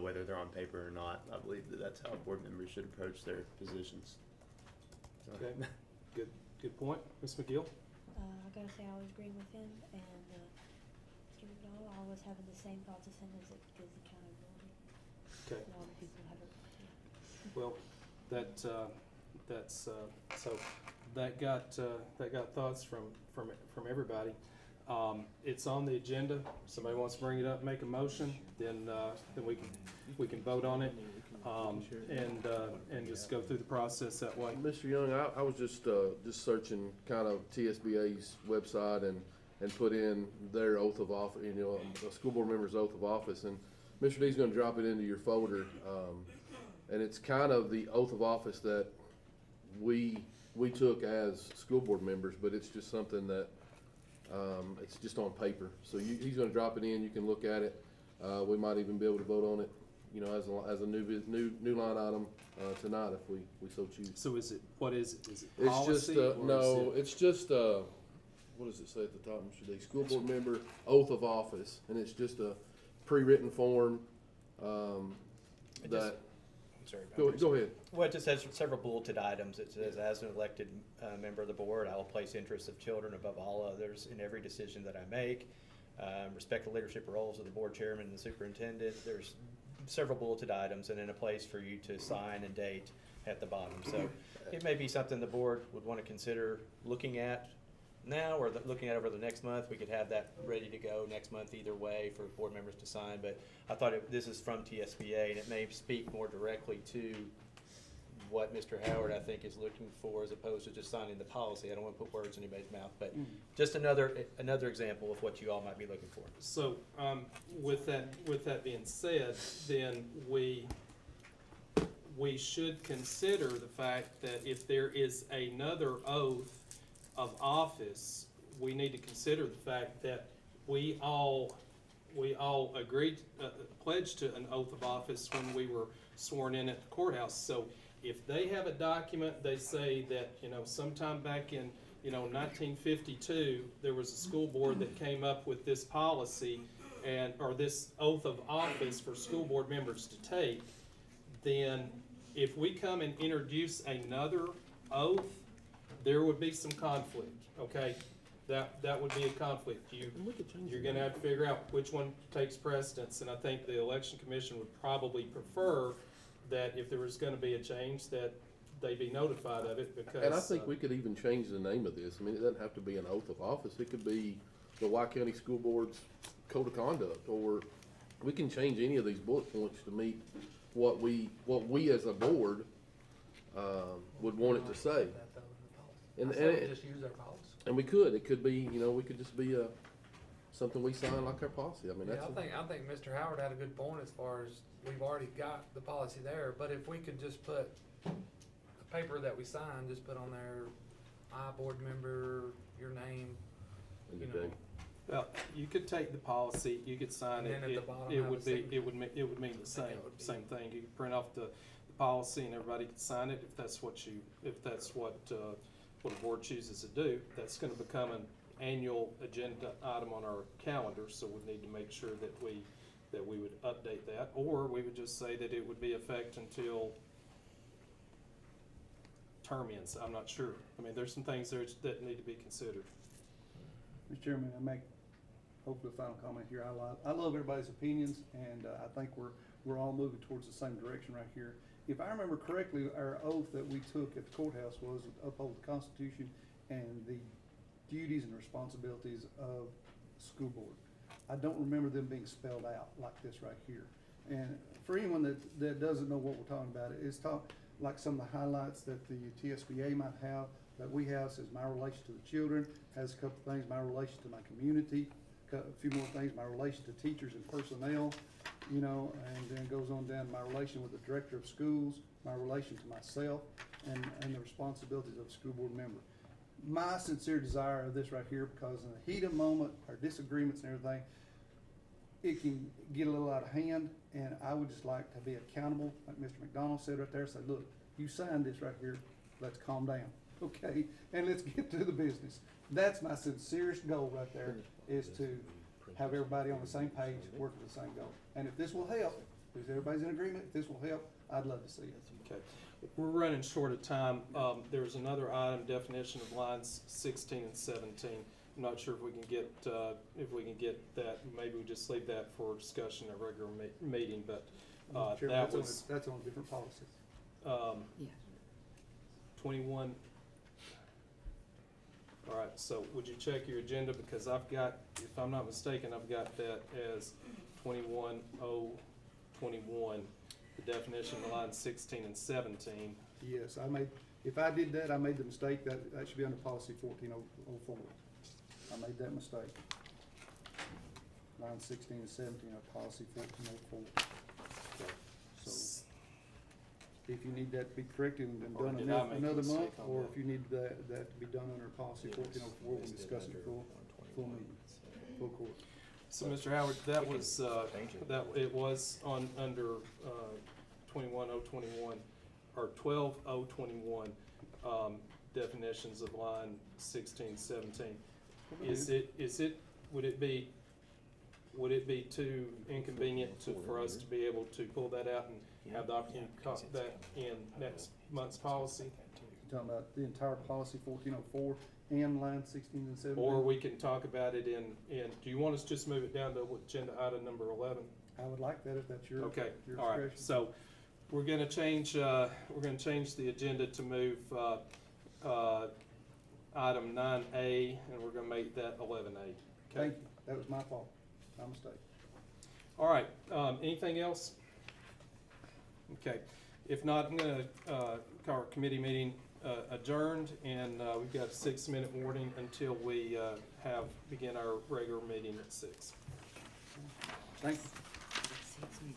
whether they're on paper or not. I believe that's how board members should approach their positions. So. Okay, good point. Ms. McGill? I gotta say, I always agree with him, and Mr. McDonald, I was having the same thoughts as him, as it gives accountability. Okay. And all the people have it. Well, that's so that got thoughts from everybody. It's on the agenda. Somebody wants to bring it up, make a motion, then we can vote on it, and just go through the process that way. Mr. Young, I was just searching kind of TSBA's website and put in their oath of office, you know, a school board member's oath of office, and Mr. D's going to drop it into your folder, and it's kind of the oath of office that we took as school board members, but it's just something that it's just on paper. So he's going to drop it in. You can look at it. We might even be able to vote on it, you know, as a new line item tonight if we so choose. So what is it? Is it It's policy? just it's just what does it say at the top, Mr. D? School board member oath of office, and it's just a pre-written form that. Go ahead. Well, it just has several bulleted items. It says, as an elected member of the board, I will place interests of children above all others in every decision that I make. Respect the leadership roles of the board chairman and the superintendent. There's several bulleted items, and then a place for you to sign and date at the bottom. So it may be something the board would want to consider looking at now, or looking at over the next month. We could have that ready to go next month either way for board members to sign, but I thought this is from TSBA, and it may speak more directly to what Mr. Howard, I think, is looking for, as opposed to just signing the policy. I don't want to put words in anybody's mouth, but just another example of what you all might be looking for. So with that being said, then we we should consider the fact that if there is another oath of office, we need to consider the fact that we all agreed, pledged to an oath of office when we were sworn in at the courthouse. So if they have a document, they say that, sometime back in, 1952, there was a school board that came up with this policy or this oath of office for school board members to take, then if we come and introduce another oath, there would be some conflict, okay? That would be a conflict. You're gonna have to figure out which one takes precedence, and I think the election commission would probably prefer that if there was gonna be a change, that they be notified of it, because. And I think we could even change the name of this. I mean, it doesn't have to be an oath of office. It could be the White County School Board's Code of Conduct, or we can change any of these bullet points to meet what we as a board, would want it to say. And Just use our policy. and we could, it could be, we could just be something we sign like our policy. I mean, Yeah, that's. I think Mr. Howard had a good point as far as we've already got the policy there, but if we could just put the paper that we sign, just put on there, I, board member, your name, And you the know. date. Well, you could take the policy, you could sign it, And then at the bottom it have would a be, signature. it would mean the same, it would be- same thing. You could print off the policy and everybody could sign it if that's what what a board chooses to do. That's gonna become an annual agenda item on our calendar, so we need to make sure that we would update that, or we would just say that it would be effect until term ends. I'm not sure. I mean, there's some things there that need to be considered. Mr. Chairman, I make hopefully a final comment here. I love everybody's opinions, and I think we're all moving towards the same direction right here. If I remember correctly, our oath that we took at the courthouse was uphold the Constitution and the duties and responsibilities of the school board. I don't remember them being spelled out like this right here. And for anyone that doesn't know what we're talking about, it's like some of the highlights that the TSBA might have, that we have, says my relation to the children, has a couple of things, my relation to my community, a few more things, my relation to teachers and personnel, and then goes on down to my relation with the director of schools, my relation to myself, and the responsibilities of a school board member. My sincere desire of this right here, because in the heat of the moment, our disagreements and everything, it can get a little out of hand, and I would just like to be accountable, like Mr. McDonald said right there, say, look, you signed this right here, let's calm down, okay? And let's get to the business. That's my sincerest goal right there, is to have everybody on the same page, working for the same goal. And if this will help, if everybody's in agreement, if this will help, I'd love to see it. Okay, we're running short of time. There's another item, definition of lines 16 and 17. I'm not sure if we can get that. Maybe we just leave that for discussion at a regular meeting, but Chairman, that was that's on a different policy. Yeah. 21. All right, so would you check your agenda, because I've got, if I'm not mistaken, I've got that as 21-021, the definition of lines 16 and 17. Yes, if I did that, I made the mistake, that should be under policy 1404. I made that mistake. Line 16 and 17 of policy 1404. Okay. So, if you need that to be corrected and Or done did I make a another month, mistake on or that? if you need that to be done under policy 1404, we'll discuss it full meeting, full court. So, Mr. Howard, that was, it was under 21-021, or 12-021, definitions of line 16, 17. Would it be too inconvenient for us to be able to pull that out and have the opportunity to talk that in next month's policy? You're talking about the entire policy 1404 and line 16 and 17? Or we can talk about it in, do you want us to just move it down to agenda item number 11? I would like that if that's your Okay, your all right, discretion. so we're gonna change the agenda to move, item 9A, and we're gonna make that 11A. Okay. Thank you, that was my fault, my mistake. All right, anything else? Okay, if not, I'm gonna, call our committee meeting, adjourned, and, we've got a 6-minute warning until we, begin our regular meeting at 6. Thank you.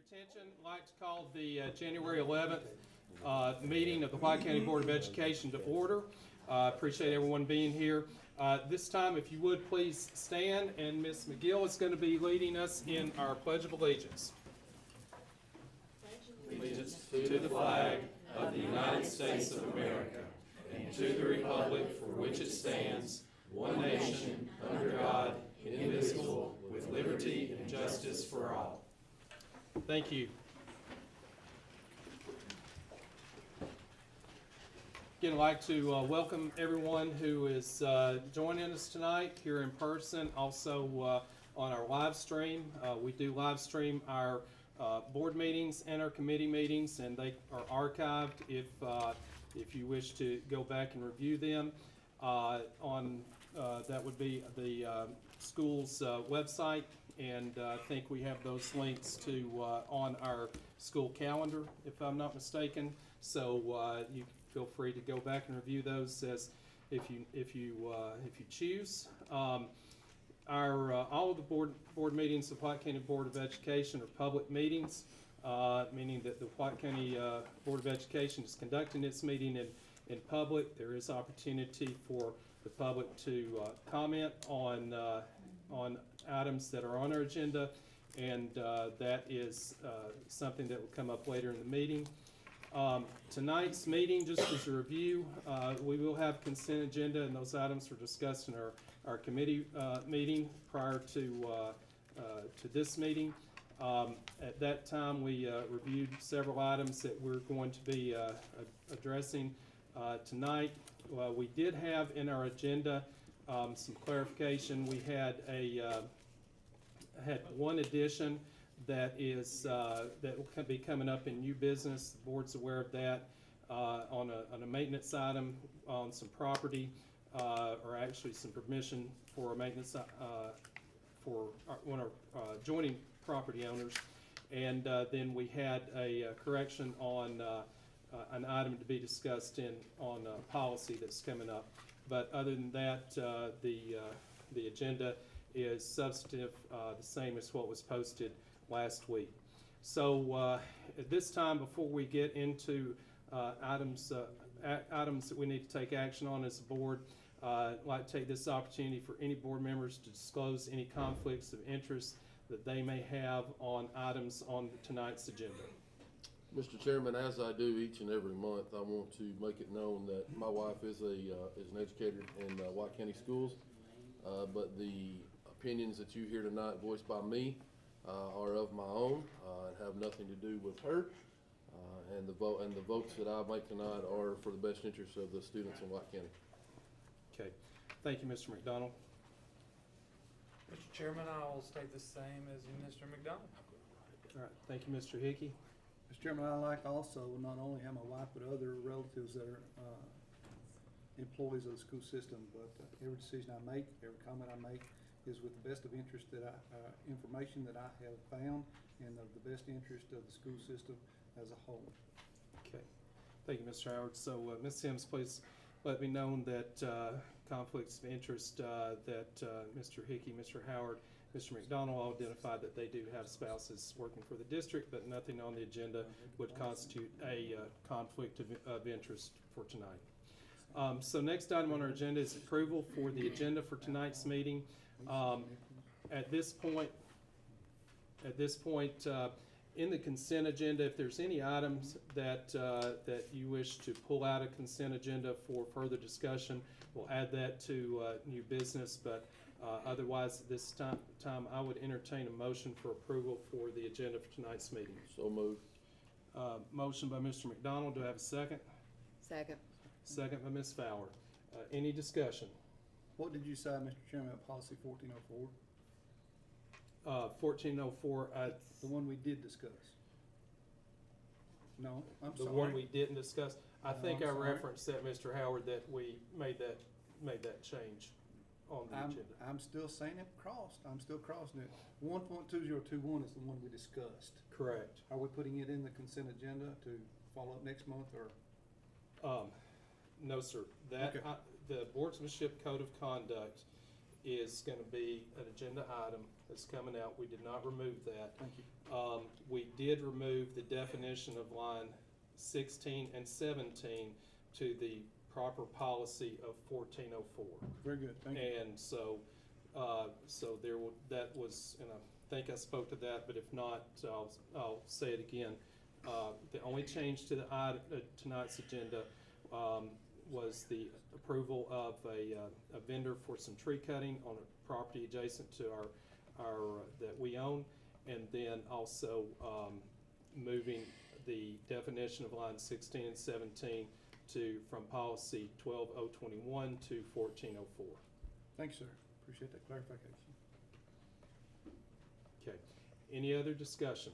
attention. I'd like to call the January 11th meeting of the White County Board of Education to order. Appreciate everyone being here. This time, if you would please stand, and Ms. McGill is going to be leading us in our Pledge of Allegiance. Allegiance to the flag of the United States of America and to the republic for which it stands, one nation, under God, indivisible, with liberty and justice for all. Thank you. Again, I'd like to welcome everyone who is joining us tonight here in person, also on our live stream. We do live stream our board meetings and our committee meetings, and they are archived if you wish to go back and review them. That would be the school's website, and I think we have those links to on our school calendar, if I'm not mistaken. So you feel free to go back and review those as if you choose. All of the board meetings of White County Board of Education are public meetings, meaning that the White County Board of Education is conducting its meeting in public. There is opportunity for the public to comment on items that are on our agenda, and that is something that will come up later in the meeting. Tonight's meeting, just as a review, we will have consent agenda, and those items were discussed in our committee meeting prior to this meeting. At that time, we reviewed several items that we're going to be addressing tonight. We did have in our agenda some clarification. We had had one addition that will be coming up in new business. The board's aware of that, on a maintenance item on some property, or actually some permission for a maintenance for one of our joining property owners. And then we had a correction on an item to be discussed on policy that's coming up. But other than that, the agenda is substantive, the same as what was posted last week. So at this time, before we get into items that we need to take action on as a board, I'd like to take this opportunity for any board members to disclose any conflicts of interest that they may have on items on tonight's agenda. Mr. Chairman, as I do each and every month, I want to make it known that my wife is an educator in White County schools, but the opinions that you hear tonight voiced by me are of my own and have nothing to do with her. And the votes that I make tonight are for the best interest of the students in White County. Okay, thank you, Mr. McDonald. Mr. Chairman, I will state the same as Mr. McDonald. All right, thank you, Mr. Hickey. Mr. Chairman, I like also not only have my wife, but other relatives that are employees of the school system, but every decision I make, every comment I make is with the best of interest information that I have found and of the best interest of the school system as a whole. Okay, thank you, Mr. Howard. So Ms. Sims, please let me know that conflicts of interest that Mr. Hickey, Mr. Howard, Mr. McDonald all identified that they do have spouses working for the district, but nothing on the agenda would constitute a conflict of interest for tonight. So next item on our agenda is approval for the agenda for tonight's meeting. At this point, in the consent agenda, if there's any items that you wish to pull out of consent agenda for further discussion, we'll add that to new business. But otherwise, at this time, I would entertain a motion for approval for the agenda for tonight's meeting. So moved. Motion by Mr. McDonald. Do I have a second? Second. Second by Ms. Fowler. Any discussion? What did you say, Mr. Chairman, about policy 1404? 1404. The one we did discuss. No, I'm The sorry. one we didn't discuss. I think I'm I sorry. referenced that, Mr. Howard, that we made that change on the agenda. I'm still saying it crossed. I'm still crossing it. 1.2021 is the one we discussed. Correct. Are we putting it in the consent agenda to follow up next month, or? No, sir. That, Okay. the boardsmanship code of conduct is gonna be an agenda item that's coming out. We did not remove that. Thank you. We did remove the definition of line 16 and 17 to the proper policy of 1404. Very good, thank you. And so, that was, and I think I spoke to that, but if not, I'll say it again. The only change to the tonight's agenda, was the approval of a vendor for some tree cutting on a property adjacent to our that we own, and then also, moving the definition of line 16 and 17 from policy 12021 to 1404. Thank you, sir. Appreciate that clarification. Okay, any other discussion?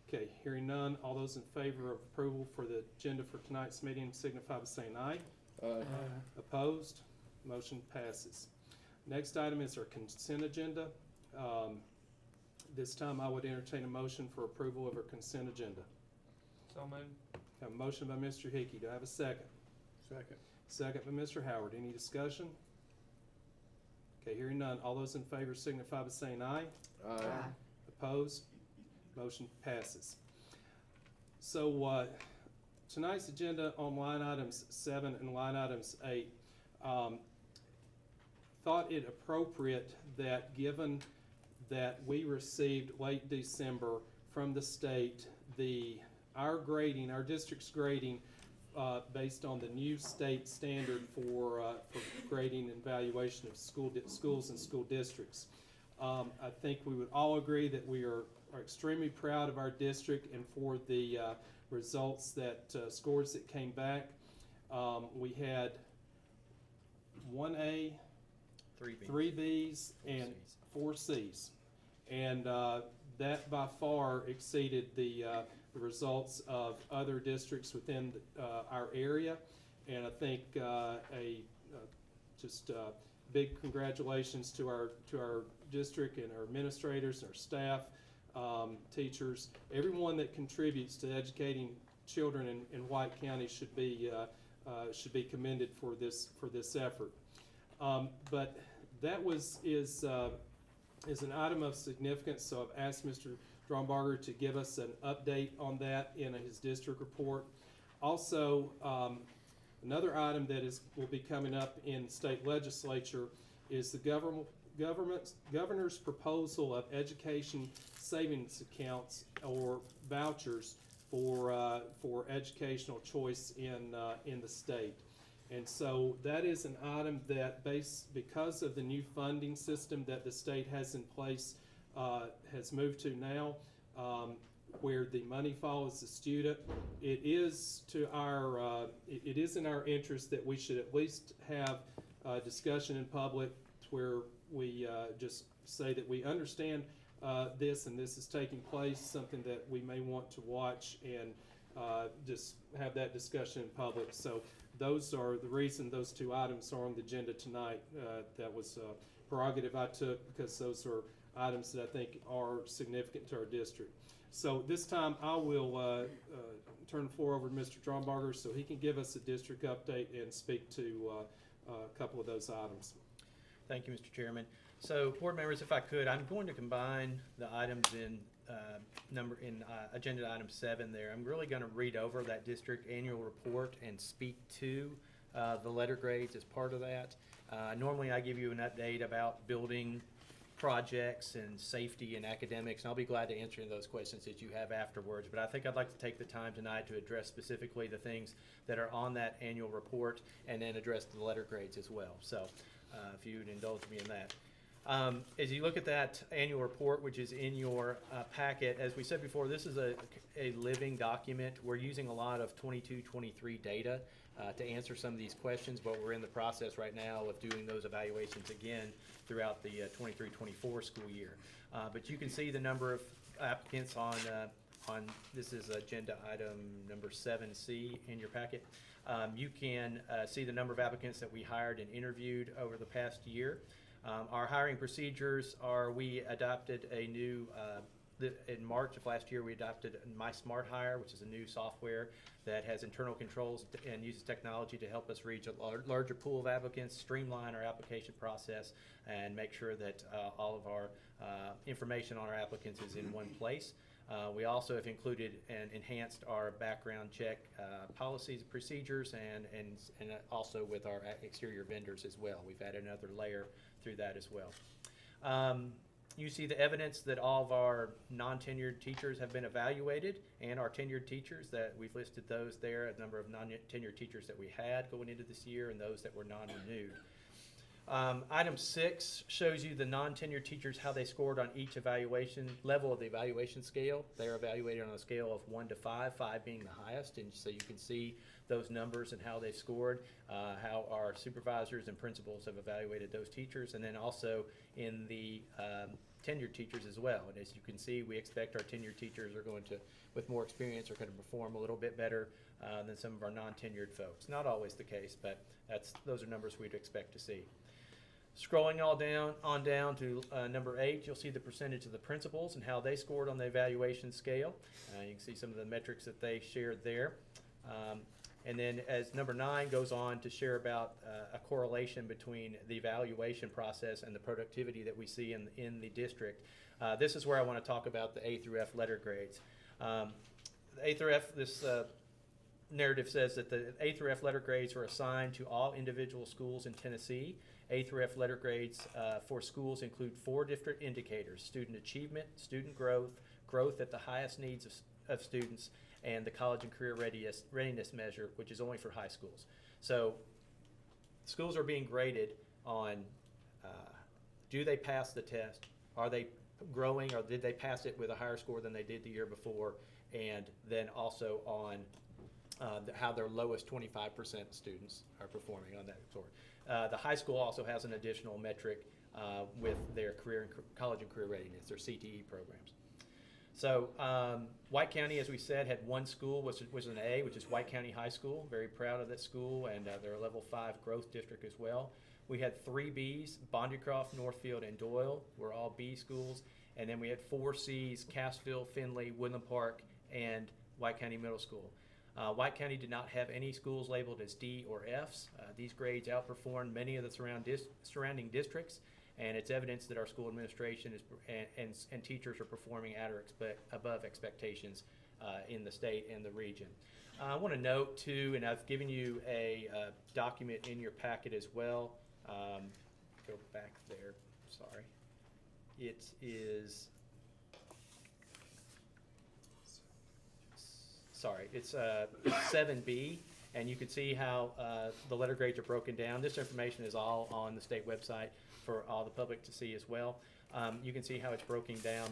Okay, hearing none, all those in favor of approval for the agenda for tonight's meeting signify by saying aye. Aye. Opposed? Motion passes. Next item is our consent agenda. This time I would entertain a motion for approval of our consent agenda. So moved. Have a motion by Mr. Hickey. Do I have a second? Second. Second by Mr. Howard. Any discussion? Okay, hearing none. All those in favor signify by saying aye. Aye. Opposed? Motion passes. So, tonight's agenda on line items 7 and line items 8, thought it appropriate that, given that we received late December from the state our district's grading based on the new state standard for grading and evaluation of schools and school districts. I think we would all agree that we are extremely proud of our district and for the results scores that came back. We had 1A, 3 Bs, and 4 Cs. And that by far exceeded the results of other districts within our area. And I think big congratulations to our district and our administrators, our staff, teachers, everyone that contributes to educating children in White County should be commended for this effort. But that is an item of significance, so I've asked Mr. Drombarger to give us an update on that in his district report. Also, another item that will be coming up in state legislature is the governor's proposal of education savings accounts or vouchers for educational choice in the state. And so that is an item that, because of the new funding system that the state has in place, has moved to now, where the money follows the student. It is in our interest that we should at least have a discussion in public where we just say that we understand this and this is taking place, something that we may want to watch and just have that discussion in public. So those are the reason those two items are on the agenda tonight. That was a prerogative I took because those are items that I think are significant to our district. So this time I will turn the floor over to Mr. Drombarger so he can give us a district update and speak to a couple of those items. Thank you, Mr. Chairman. So, board members, if I could, I'm going to combine the items in agenda item 7 there. I'm really going to read over that district annual report and speak to the letter grades as part of that. Normally I give you an update about building projects and safety and academics, and I'll be glad to answer those questions that you have afterwards. But I think I'd like to take the time tonight to address specifically the things that are on that annual report and then address the letter grades as well. So if you would indulge me in that. As you look at that annual report, which is in your packet, as we said before, this is a living document. We're using a lot of 22-23 data to answer some of these questions, but we're in the process right now of doing those evaluations again throughout the 23-24 school year. But you can see the number of applicants on this is agenda item number 7C in your packet. You can see the number of applicants that we hired and interviewed over the past year. Our hiring procedures are we adopted a new in March of last year, we adopted My Smart Hire, which is a new software that has internal controls and uses technology to help us reach a larger pool of applicants, streamline our application process, and make sure that all of our information on our applicants is in one place. We also have included and enhanced our background check policies and procedures, and also with our exterior vendors as well. We've added another layer through that as well. You see the evidence that all of our non-tenured teachers have been evaluated, and our tenured teachers, that we've listed those there, a number of non-tenured teachers that we had going into this year and those that were non-renewed. Item 6 shows you the non-tenured teachers, how they scored on each evaluation level of the evaluation scale. They are evaluated on a scale of 1 to 5, 5 being the highest, and so you can see those numbers and how they've scored, how our supervisors and principals have evaluated those teachers, and then also in the tenured teachers as well. And as you can see, we expect our tenured teachers are going to, with more experience, are going to perform a little bit better than some of our non-tenured folks. Not always the case, but those are numbers we'd expect to see. Scrolling down to number 8, you'll see the percentage of the principals and how they scored on the evaluation scale. You can see some of the metrics that they shared there. And then as number 9 goes on to share about a correlation between the evaluation process and the productivity that we see in the district. This is where I want to talk about the A through F letter grades. The A through F, this narrative says that the A through F letter grades are assigned to all individual schools in Tennessee. A through F letter grades for schools include 4 different indicators: student achievement, student growth, growth at the highest needs of students, and the college and career readiness measure, which is only for high schools. So schools are being graded on do they pass the test? Are they growing, or did they pass it with a higher score than they did the year before? And then also on how their lowest 25% students are performing on that score. The high school also has an additional metric with their college and career readiness, their CTE programs. So White County, as we said, had 1 school, which was an A, which is White County High School. Very proud of that school, and they're a level 5 growth district as well. We had 3 Bs, Bondycroft, Northfield, and Doyle were all B schools. And then we had 4 Cs, Cassville, Findlay, Woodland Park, and White County Middle School. White County did not have any schools labeled as D or Fs. These grades outperformed many of the surrounding districts, and it's evidence that our school administration and teachers are performing at or above expectations in the state and the region. I want to note too, and I've given you a document in your packet as well. Go back there, sorry. It is, sorry, it's 7B, and you can see how the letter grades are broken down. This information is all on the state website for all the public to see as well. You can see how it's broken down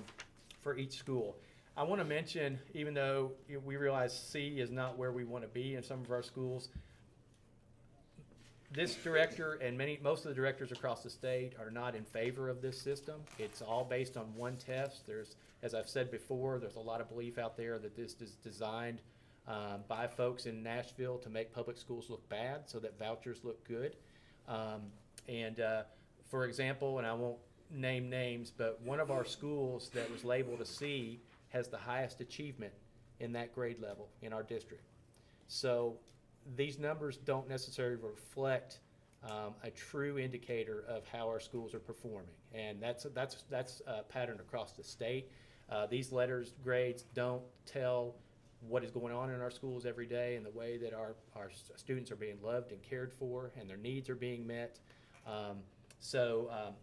for each school. I want to mention, even though we realize C is not where we want to be in some of our schools, this director and most of the directors across the state are not in favor of this system. It's all based on one test. There's, as I've said before, there's a lot of belief out there that this is designed by folks in Nashville to make public schools look bad so that vouchers look good. For example, and I won't name names, but one of our schools that was labeled a C has the highest achievement in that grade level in our district. So these numbers don't necessarily reflect a true indicator of how our schools are performing, and that's a pattern across the state. These letters grades don't tell what is going on in our schools every day and the way that our students are being loved and cared for and their needs are being met.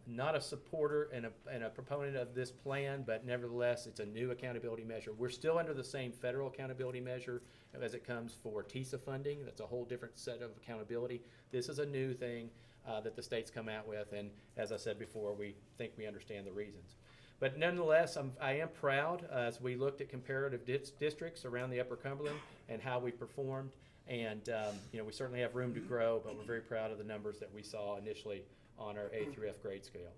Not a supporter and a proponent of this plan, but nevertheless, it's a new accountability measure. We're still under the same federal accountability measure as it comes for TISA funding. That's a whole different set of accountability. This is a new thing that the state's come out with, and as I said before, we think we understand the reasons. But nonetheless, I am proud as we looked at comparative districts around the Upper Cumberland and how we performed. And we certainly have room to grow, but we're very proud of the numbers that we saw initially on our A through F grade scale.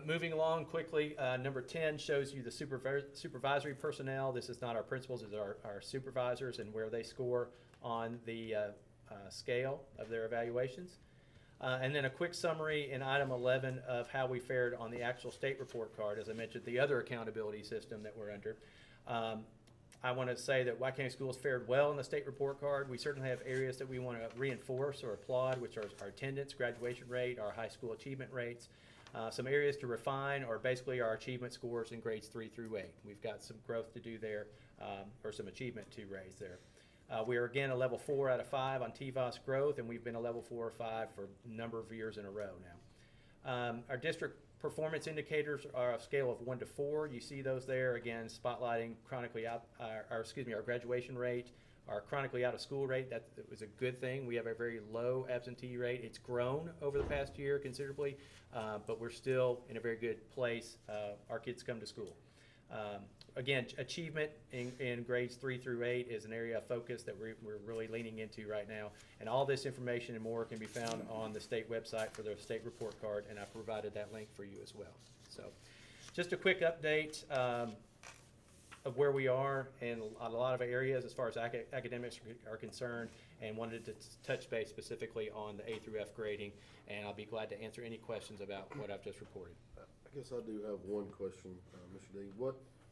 Moving along quickly, number 10 shows you the supervisory personnel. This is not our principals, it's our supervisors and where they score on the scale of their evaluations. And then a quick summary in item 11 of how we fared on the actual state report card. As I mentioned, the other accountability system that we're under. I want to say that White County Schools fared well in the state report card. We certainly have areas that we want to reinforce or applaud, which are our attendance, graduation rate, our high school achievement rates. Some areas to refine are basically our achievement scores in grades 3 through 8. We've got some growth to do there, or some achievement to raise there. We are again a level 4 out of 5 on TVOS growth, and we've been a level 4 or 5 for a number of years in a row now. Our district performance indicators are a scale of 1 to 4. You see those there, again, spotlighting chronically out, our graduation rate, our chronically out of school rate. That was a good thing. We have a very low absentee rate. It's grown over the past year considerably, but we're still in a very good place. Our kids come to school. Again, achievement in grades 3 through 8 is an area of focus that we're really leaning into right now. And all this information and more can be found on the state website for the state report card, and I provided that link for you as well. So just a quick update of where we are in a lot of areas as far as academics are concerned, and wanted to touch base specifically on the A through F grading, and I'll be glad to answer any questions about what I've just reported. I guess I do have one question, Mr. D.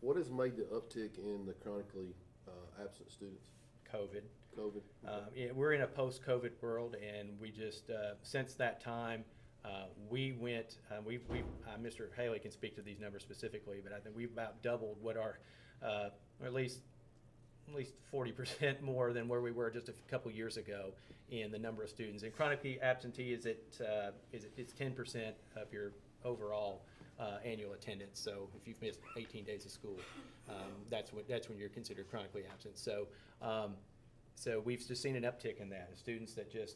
What has made the uptick in the chronically absent students? COVID. COVID? Yeah, we're in a post-COVID world, and we just, since that time, we went, Mr. Haley can speak to these numbers specifically, but I think we've about doubled what our, or at least 40% more than where we were just a couple years ago in the number of students. And chronically absentee it's 10% of your overall annual attendance. So if you've missed 18 days of school, that's when you're considered chronically absent. So so we've just seen an uptick in that. The students that just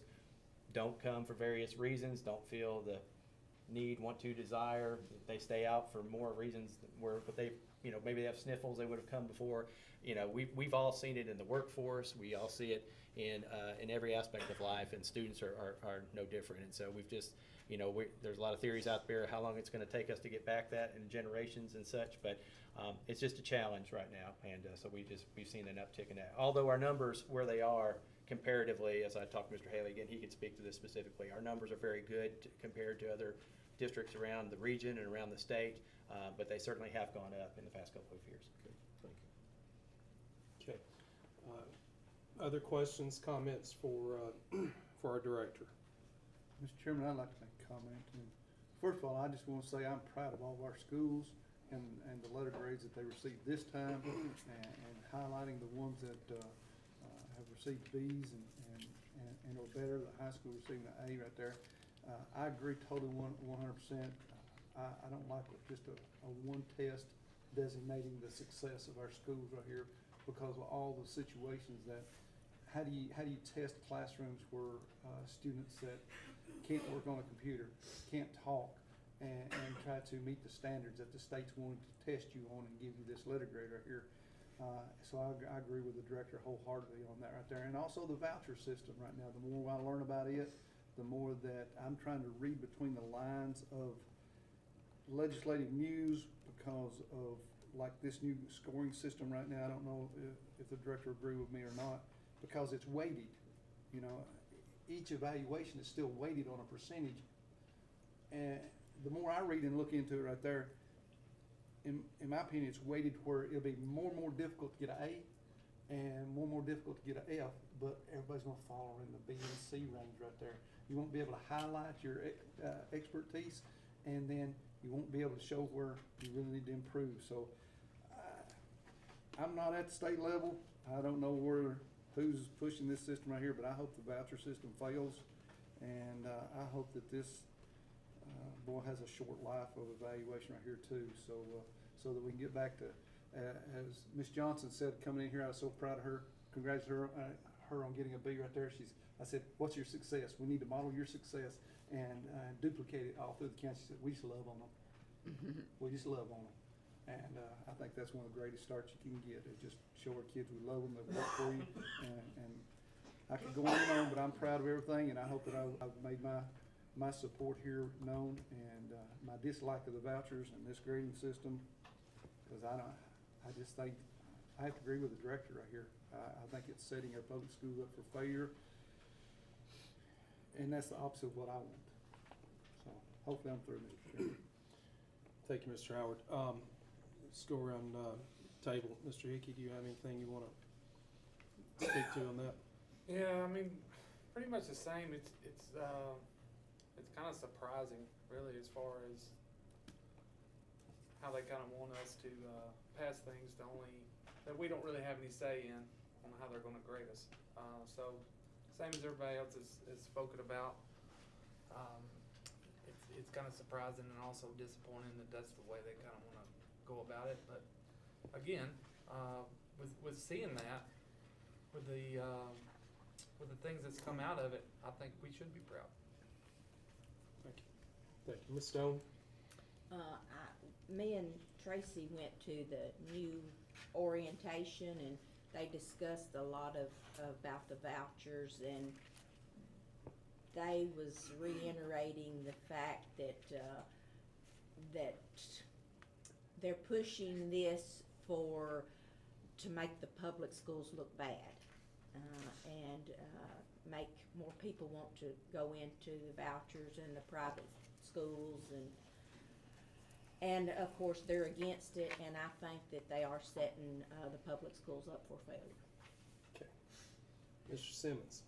don't come for various reasons, don't feel the need, want to, desire, they stay out for more reasons but they, maybe they have sniffles, they would have come before. We've all seen it in the workforce. We all see it in every aspect of life, and students are no different. And so we've just, there's a lot of theories out there how long it's going to take us to get back that in generations and such, but it's just a challenge right now, and so we've seen an uptick in that. Although our numbers where they are comparatively, as I talked to Mr. Haley again, he could speak to this specifically. Our numbers are very good compared to other districts around the region and around the state, but they certainly have gone up in the past couple of years. Okay, thank you. Okay. Other questions, comments for our director? Mr. Chairman, I'd like to make a comment. And first of all, I just want to say I'm proud of all of our schools and the letter grades that they received this time, and highlighting the ones that have received B's and or better. The high school receiving an A right there. I agree totally 100%. I don't like just a one test designating the success of our schools right here, because of all the situations that how do you test classrooms where students that can't work on a computer, can't talk, and try to meet the standards that the state's wanting to test you on and give you this letter grade right here. So I agree with the director wholeheartedly on that right there. And also the voucher system right now, the more I learn about it, the more that I'm trying to read between the lines of legislative news, because of like this new scoring system right now. I don't know if the director agree with me or not, because it's weighted. Each evaluation is still weighted on a percentage, and the more I read and look into it right there, in my opinion, it's weighted where it'll be more and more difficult to get an A and more and more difficult to get an F, but everybody's gonna fall in the B and C range right there. You won't be able to highlight your expertise, and then you won't be able to show where you really need to improve. So I'm not at the state level. I don't know who's pushing this system right here, but I hope the voucher system fails, and I hope that this boy has a short life of evaluation right here too, so that we can get back to, as Ms. Johnson said coming in here, I was so proud of her. Congratulate her on getting a B right there. I said, what's your success? We need to model your success and duplicate it all through the county. She said, we just love on them. We just love on them. And I think that's one of the greatest starts you can get, is just show our kids we love them, they work for you. And I could go on and on, but I'm proud of everything, and I hope that I've made my support here known, and my dislike of the vouchers and this grading system, because I just think, I have to agree with the director right here. I think it's setting our public schools up for failure. And that's the opposite of what I want. So hopefully I'm through, Mr. Chairman. Thank you, Mr. Howard. Let's go around table. Mr. Hickey, do you have anything you want to speak to on that? Yeah, I mean, pretty much the same. It's kind of surprising, really, as far as how they kind of want us to pass things that we don't really have any say in on how they're going to grade us. So, same as everybody else is spoken about. It's kind of surprising and also disappointing that that's the way they kind of want to go about it. But again, with seeing that, with the things that's come out of it, I think we should be proud. Thank you. Thank you. Ms. Stone? Me and Tracy went to the new orientation, and they discussed a lot about the vouchers, and they was reiterating the fact that they're pushing this to make the public schools look bad, and make more people want to go into the vouchers and the private schools, and of course they're against it, and I think that they are setting the public schools up for failure. Okay. Mr. Simmons?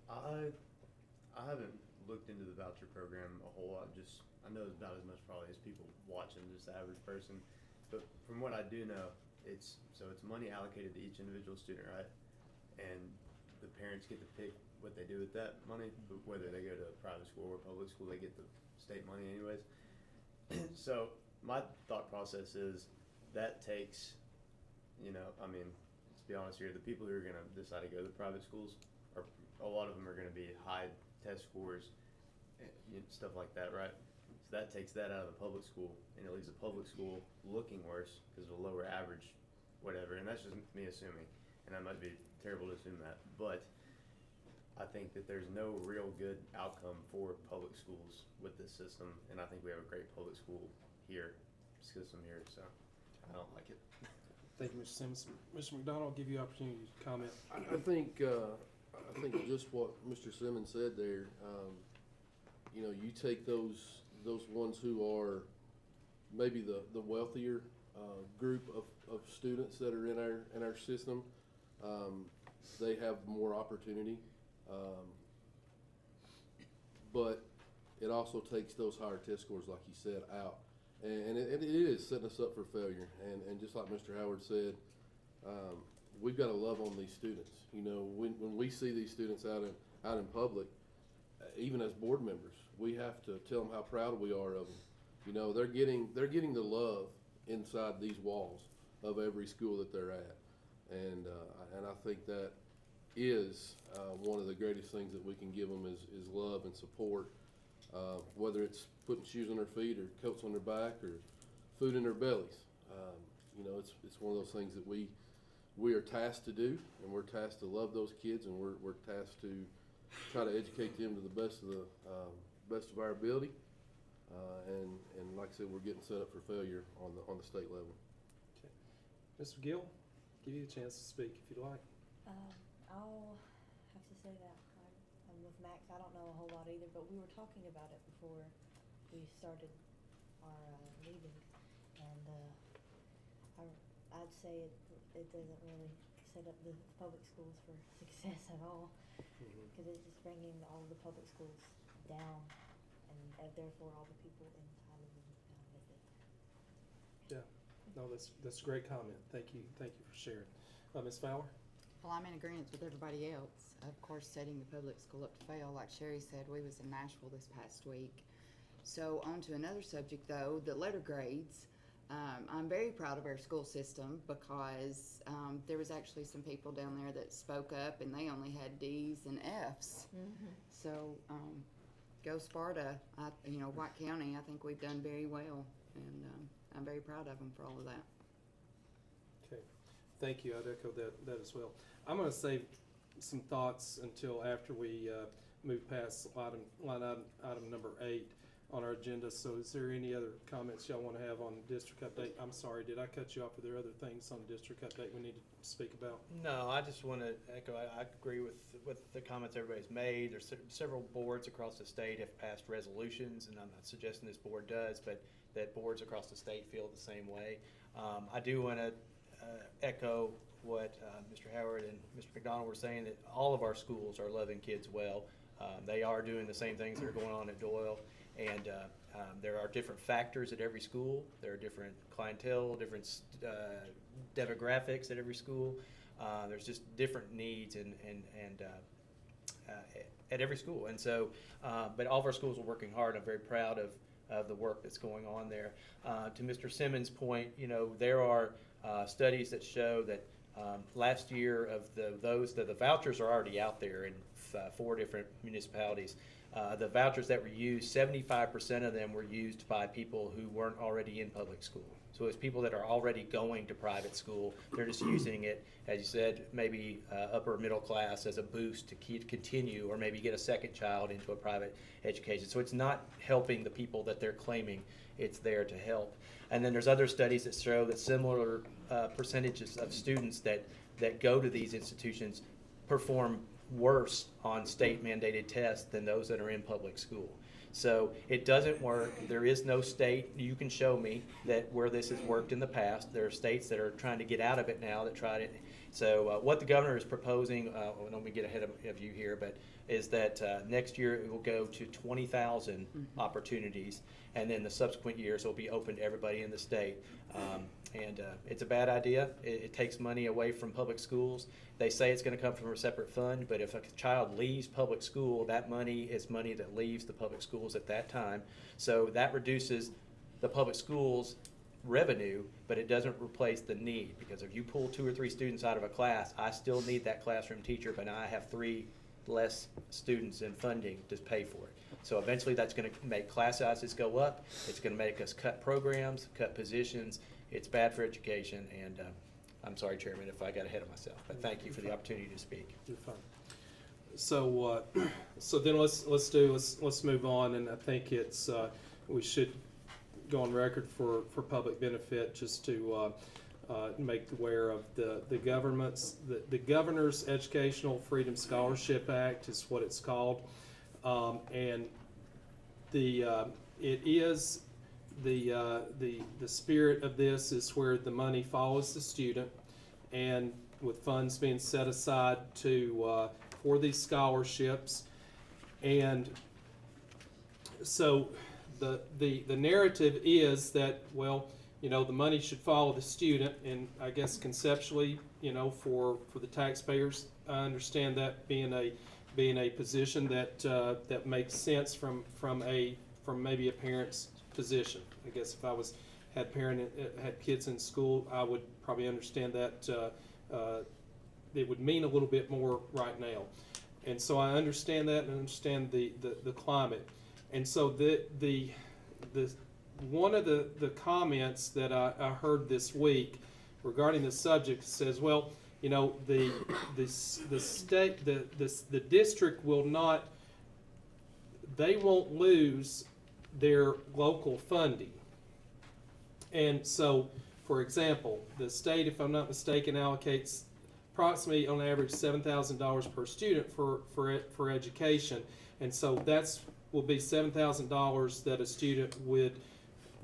I haven't looked into the voucher program a whole lot. I know about as much probably as people watching, just the average person. But from what I do know, it's money allocated to each individual student, right? And the parents get to pick what they do with that money, whether they go to private school or public school, they get the state money anyways. So my thought process is that takes, I mean, let's be honest here, the people who are going to decide to go to private schools, a lot of them are going to be high test scores, stuff like that, right? So that takes that out of the public school, and it leaves the public school looking worse because of a lower average, whatever. And that's just me assuming, and that might be terrible to assume that, but I think that there's no real good outcome for public schools with this system, and I think we have a great public school system here, so I don't like it. Thank you, Mr. Simmons. Mr. McDonald, I'll give you opportunity to comment. I think just what Mr. Simmons said there, you take those ones who are maybe the wealthier group of students that are in our system, they have more opportunity, but it also takes those higher test scores, like you said, out, and it is setting us up for failure. And just like Mr. Howard said, we've got to love on these students. When we see these students out in public, even as board members, we have to tell them how proud we are of them. They're getting the love inside these walls of every school that they're at, and I think that is one of the greatest things that we can give them is love and support, whether it's putting shoes on their feet or coats on their back or food in their bellies. It's one of those things that we are tasked to do, and we're tasked to love those kids, and we're tasked to try to educate them to the best of our ability. And like I said, we're getting set up for failure on the state level. Okay. Mr. Gill, give you a chance to speak if you'd like. I'll have to say that I'm with Max. I don't know a whole lot either, but we were talking about it before we started our meeting, and I'd say it doesn't really set up the public schools for success at all, because it's just bringing all the public schools down, and therefore all the people inside of them down with it. Yeah, no, that's a great comment. Thank you for sharing. Ms. Fowler? Well, I'm in agreement with everybody else. Of course, setting the public school up to fail, like Sherry said, we was in Nashville this past week. So on to another subject though, the letter grades. I'm very proud of our school system because there was actually some people down there that spoke up and they only had D's and F's. So go Sparta. White County, I think we've done very well, and I'm very proud of them for all of that. Okay, thank you. I'd echo that as well. I'm going to save some thoughts until after we move past item number 8. on our agenda. So is there any other comments y'all want to have on the district update? I'm sorry, did I cut you off? Are there other things on district update we need to speak about? No, I just want to echo, I agree with the comments everybody's made. There's several boards across the state have passed resolutions, and I'm not suggesting this board does, but that boards across the state feel the same way. I do want to echo what Mr. Howard and Mr. McDonald were saying, that all of our schools are loving kids well. They are doing the same things that are going on at Doyle, and there are different factors at every school. There are different clientele, different demographics at every school. There's just different needs and at every school, and so but all of our schools are working hard. I'm very proud of the work that's going on there. To Mr. Simmons' point, you know, there are studies that show that last year of the vouchers are already out there in 4 different municipalities. The vouchers that were used, 75% of them were used by people who weren't already in public school. So it's people that are already going to private school. They're just using it, as you said, maybe upper middle class as a boost to continue, or maybe get a second child into a private education. So it's not helping the people that they're claiming it's there to help. And then there's other studies that show that similar percentages of students that go to these institutions perform worse on state mandated tests than those that are in public school. So it doesn't work. There is no state you can show me that where this has worked in the past. There are states that are trying to get out of it now that tried it. So what the governor is proposing, let me get ahead of you here, but is that next year it will go to 20,000 opportunities, and then the subsequent years will be open to everybody in the state. It's a bad idea. It takes money away from public schools. They say it's going to come from a separate fund, but if a child leaves public school, that money is money that leaves the public schools at that time. So that reduces the public schools' revenue, but it doesn't replace the need, because if you pull 2 or 3 students out of a class, I still need that classroom teacher, but now I have 3 less students in funding to pay for it. So eventually that's going to make class sizes go up. It's going to make us cut programs, cut positions. It's bad for education, and I'm sorry, Chairman, if I got ahead of myself, but thank you for the opportunity to speak. You're fine. So, so then let's move on, and I think it's we should go on record for public benefit, just to make aware of the Governor's Educational Freedom Scholarship Act is what it's called, and it is the spirit of this is where the money follows the student, and with funds being set aside to for these scholarships. And so the narrative is that, well, you know, the money should follow the student, and I guess conceptually, you know, for the taxpayers, I understand that being a position that that makes sense from maybe a parent's position. I guess if I had kids in school, I would probably understand that it would mean a little bit more right now. And so I understand that, and understand the climate. And so the one of the comments that I heard this week regarding the subject says, well, you know, the district will not, they won't lose their local funding. And so, for example, the state, if I'm not mistaken, allocates approximately on average $7,000 per student for education, and so that's will be $7,000 that a student would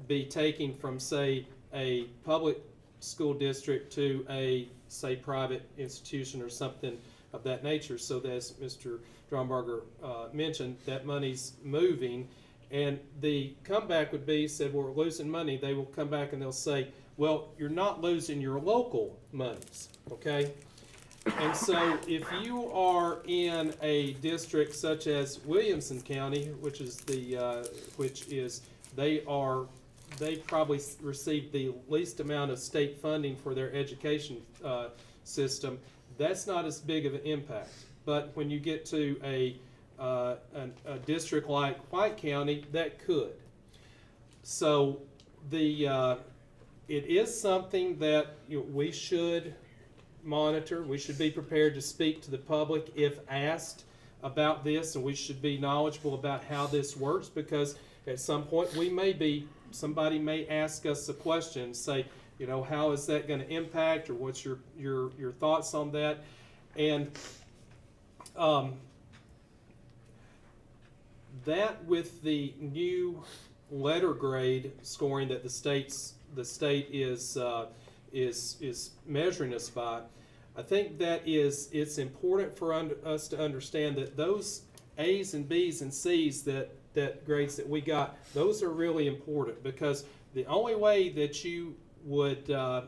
be taking from, say, a public school district to a, say, private institution or something of that nature. So as Mr. Dromberger mentioned, that money's moving, and the comeback would be, said, well, we're losing money. They will come back and they'll say, well, you're not losing your local monies, okay? And so if you are in a district such as Williamson County, which is they probably receive the least amount of state funding for their education system, that's not as big of an impact. But when you get to a district like White County, that could. So it is something that we should monitor. We should be prepared to speak to the public if asked about this, and we should be knowledgeable about how this works, because at some point, somebody may ask us a question, say, you know, how is that gonna impact, or what's your thoughts on that? And, that with the new letter grade scoring that the state is measuring us by, I think it's important for us to understand that those A's and B's and C's that grades that we got, those are really important, because the only way that you would the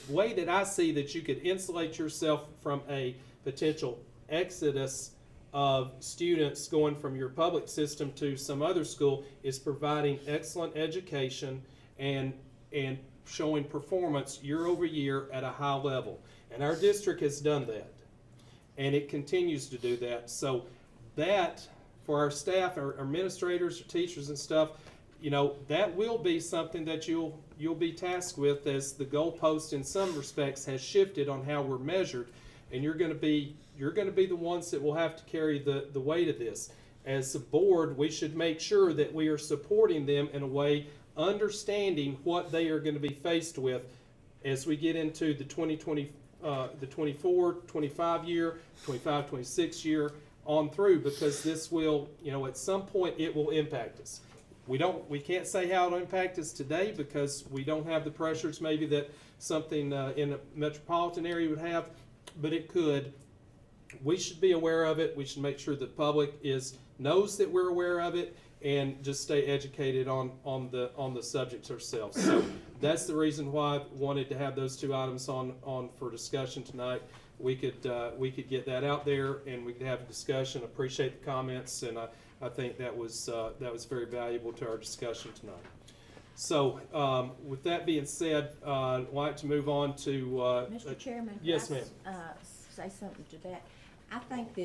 way that I see that you could insulate yourself from a potential exodus of students going from your public system to some other school is providing excellent education and showing performance year over year at a high level. And our district has done that, and it continues to do that. So that, for our staff, our administrators, our teachers and stuff, you know, that will be something that you'll be tasked with, as the goalpost in some respects has shifted on how we're measured, and you're going to be the ones that will have to carry the weight of this. As a board, we should make sure that we are supporting them in a way, understanding what they are going to be faced with as we get into the 2020, the 24, 25 year, 25, 26 year on through, because this will, you know, at some point it will impact us. We can't say how it'll impact us today, because we don't have the pressures maybe that something in a metropolitan area would have, but it could. We should be aware of it. We should make sure the public knows that we're aware of it, and just stay educated on the subjects ourselves. So that's the reason why I wanted to have those two items on for discussion tonight. We could get that out there, and we could have a discussion. Appreciate the comments, and I think that was very valuable to our discussion tonight. So with that being said, I'd like to move on to Mr. Chairman, yes, can ma'am. say something to that? I think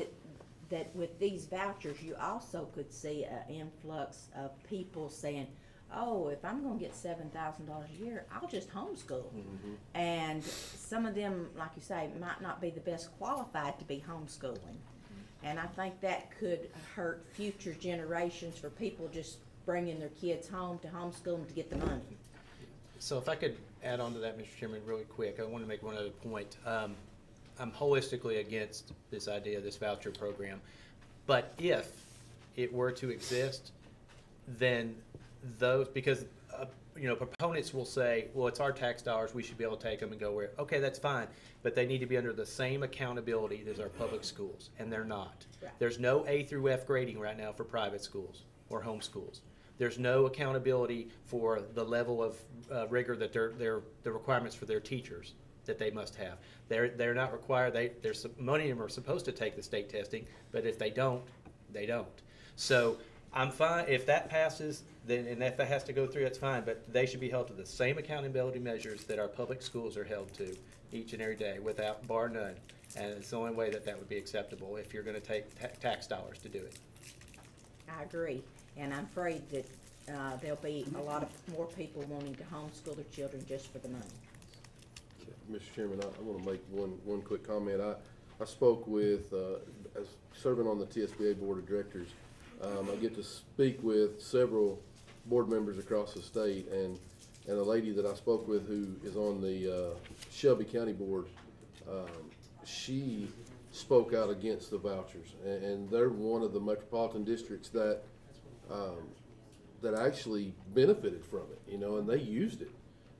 that with these vouchers, you also could see an influx of people saying, oh, if I'm gonna get $7,000 a year, I'll just homeschool. Mm-hmm. And some of them, like you say, might not be the best qualified to be homeschooling. And I think that could hurt future generations for people just bringing their kids home to homeschool them to get the money. So if I could add on to that, Mr. Chairman, really quick, I want to make one other point. I'm holistically against this idea of this voucher program, but if it were to exist, then because proponents will say, well, it's our tax dollars, we should be able to take them and go where, okay, that's fine, but they need to be under the same accountability as our public schools, and they're not. Right. There's no A through F grading right now for private schools or home schools. There's no accountability for the level of rigor that the requirements for their teachers that they must have. They're not required. Many of them are supposed to take the state testing, but if they don't, they don't. So I'm fine if that passes, then, and if that has to go through, that's fine. But they should be held to the same accountability measures that our public schools are held to each and every day, without bar none. And it's the only way that would be acceptable if you're going to take tax dollars to do it. I agree, and I'm afraid that there'll be a lot of more people wanting to homeschool their children just for the money. Mr. Chairman, I want to make one quick comment. I spoke with, as serving on the TSBA Board of Directors, I get to speak with several board members across the state, and a lady that I spoke with who is on the Shelby County Board, she spoke out against the vouchers, and they're one of the metropolitan districts that actually benefited from it, and they used it.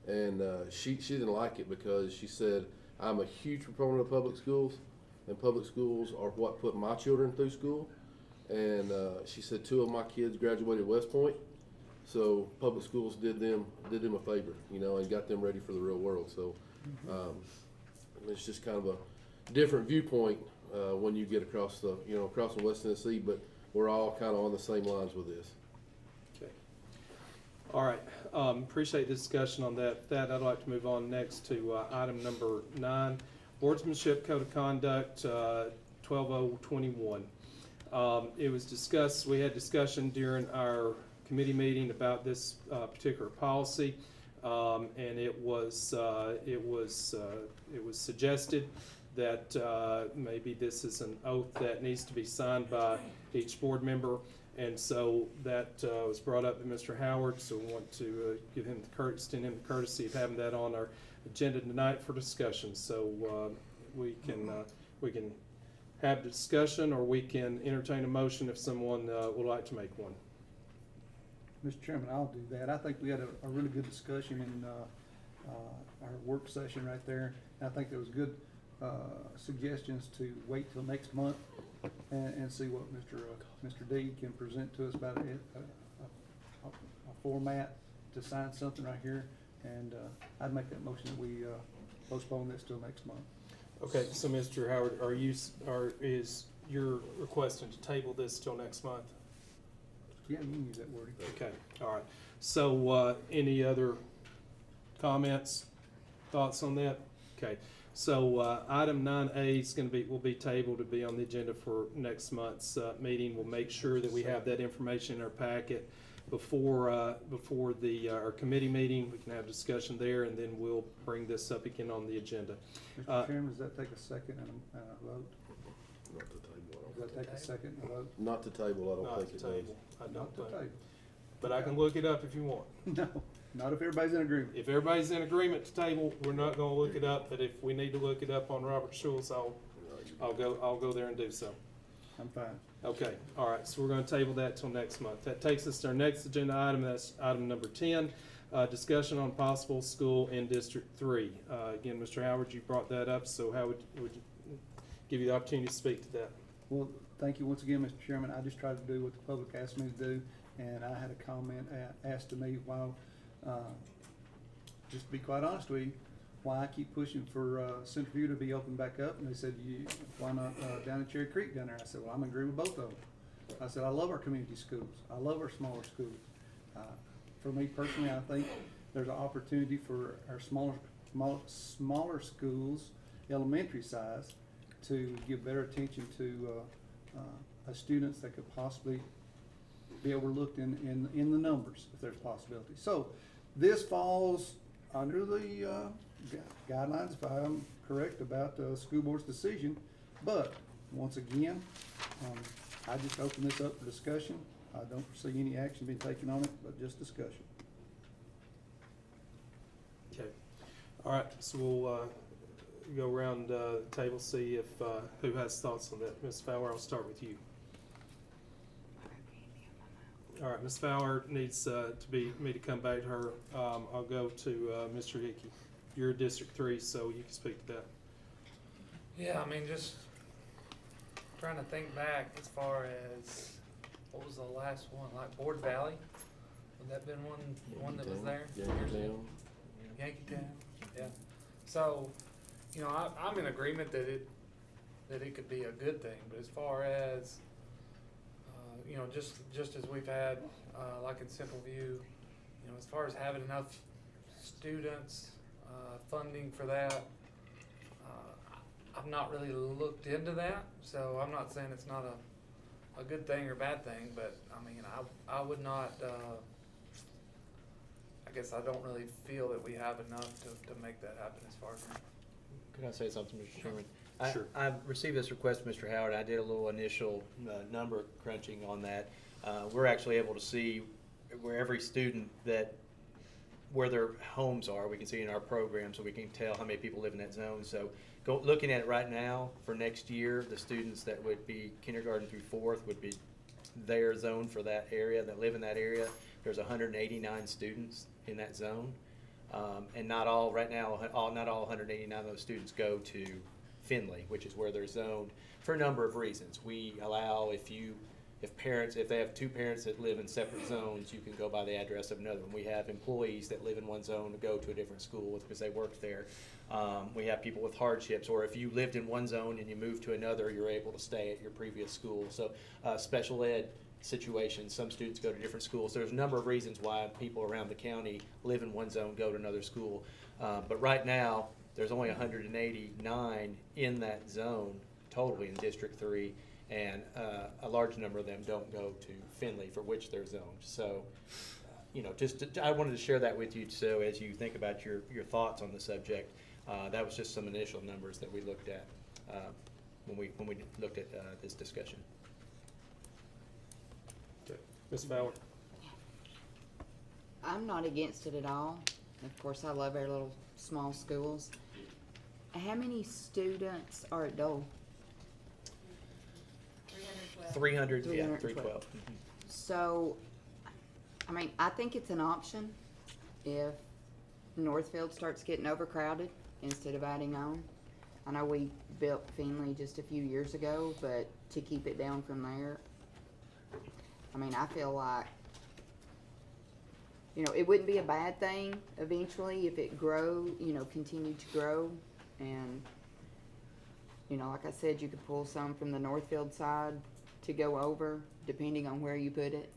And she didn't like it because she said, I'm a huge proponent of public schools, and public schools are what put my children through school. And she said 2 of my kids graduated West Point, so public schools did them a favor, and got them ready for the real world. So it's just kind of a different viewpoint when you get across the West Tennessee, but we're all kind of on the same lines with this. All right, appreciate the discussion on that. I'd like to move on next to item number 9, Boardsmanship Code of Conduct 12021. It was discussed, we had discussion during our committee meeting about this particular policy, and it was suggested that maybe this is an oath that needs to be signed by each board member. And so that was brought up by Mr. Howard, so we want to give him extend him the courtesy of having that on our agenda tonight for discussion. So we can have discussion, or we can entertain a motion if someone would like to make one. Mr. Chairman, I'll do that. I think we had a really good discussion in our work session right there. And I think there was good suggestions to wait till next month and see what Mr. D can present to us about a format to sign something right here. And I'd make that motion that we postpone this till next month. Okay, so Mr. Howard, is your requesting to table this till next month? Yeah, you can use that wording. Okay, all right. So, any other comments, thoughts on that? Okay, so, item 9A is will be tabled to be on the agenda for next month's, meeting. We'll make sure that we have that information in our packet before our committee meeting. We can have discussion there, and then we'll bring this up again on the agenda. Mr. Chairman, does that take a second and a vote? Not to table. Does that take a second and a vote? Not to table, I don't Not think to it does. table. I don't Not to think. table. But I can look it up if you want. No, not if everybody's in agreement. If everybody's in agreement to table, we're not gonna look it up, but if we need to look it up on Robert's rules, I'll go there and do so. I'm fine. Okay, all right, so we're gonna table that till next month. That takes us to our next agenda item, that's item number 10, discussion on possible school in District 3. Again, Mr. Howard, you brought that up, so how would you give you the opportunity to speak to that? Well, thank you once again, Mr. Chairman. I just tried to do what the public asked me to do, and I had a comment asked to me while, just to be quite honest with you, why I keep pushing for Centerview to be open back up, and they said, why not down in Cherry Creek down there? I said, well, I'm in agreement with both of them. I said, I love our community schools. I love our smaller schools. For me personally, I think there's an opportunity for our smaller schools, elementary size, to give better attention to students that could possibly be overlooked in the numbers, if there's possibility. So this falls under the guidelines, if I'm correct, about the school board's decision. But once again, I just open this up for discussion. I don't foresee any action being taken on it, but just discussion. Okay, all right, so we'll go around the table, see if who has thoughts on that. Ms. Fowler, I'll start with you. All right, Ms. Fowler needs me to come back to her. I'll go to Mr. Hickey. You're District 3, so you can speak to that. Yeah, I mean, just trying to think back as far as, what was the last one, like Board Valley? Would that been one that was there? Yankeetown, yeah. So, you know, I'm in agreement that it could be a good thing, but as far as, you know, just as we've had, like in Simpleview, you know, as far as having enough students, funding for that, I've not really looked into that, so I'm not saying it's not a good thing or bad thing, but I mean, I would not, I guess I don't really feel that we have enough to make that happen as far as. Can I say something, Mr. Chairman? Sure. I received this request from Mr. Howard. I did a little initial number crunching on that. We're actually able to see where every student where their homes are. We can see in our program, so we can tell how many people live in that zone. So looking at it right now for next year, the students that would be kindergarten through 4th would be their zone for that area, that live in that area. There's 189 students in that zone. And not all 189 of those students go to Finley, which is where they're zoned, for a number of reasons. We allow, if they have 2 parents that live in separate zones, you can go by the address of another one. We have employees that live in one zone to go to a different school because they work there. We have people with hardships, or if you lived in one zone and you moved to another, you're able to stay at your previous school. So special ed situations, some students go to different schools. There's a number of reasons why people around the county live in one zone, go to another school. But right now, there's only 189 in that zone totally in District 3, and a large number of them don't go to Finley, for which they're zoned. So, you know, I wanted to share that with you, so as you think about your thoughts on the subject, that was just some initial numbers that we looked at when we looked at this discussion. Okay. Ms. Fowler? I'm not against it at all. Of course, I love our little small schools. How many students are at Dole? 300, yeah, 312. 312. So, I mean, I think it's an option if Northfield starts getting overcrowded instead of adding on. I know we built Finley just a few years ago, but to keep it down from there, I mean, I feel like, you know, it wouldn't be a bad thing eventually if it continued to grow. And, you know, like I said, you could pull some from the Northfield side to go over, depending on where you put it,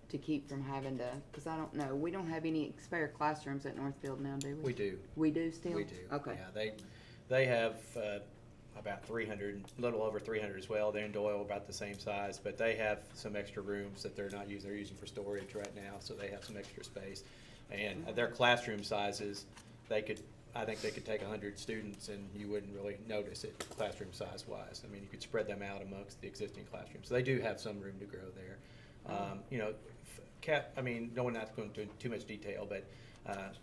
to keep from having to, because I don't know, we don't have any spare classrooms at Northfield now, do we? We do. We do still? We do. Okay. Yeah, they have about 300, a little over 300 as well. They're in Doyle about the same size, but they have some extra rooms that they're not using. They're using for storage right now, so they have some extra space. And their classroom sizes, I think they could take 100 students and you wouldn't really notice it classroom size wise. I mean, you could spread them out amongst the existing classrooms. So they do have some room to grow there. You know, don't want to go into too much detail, but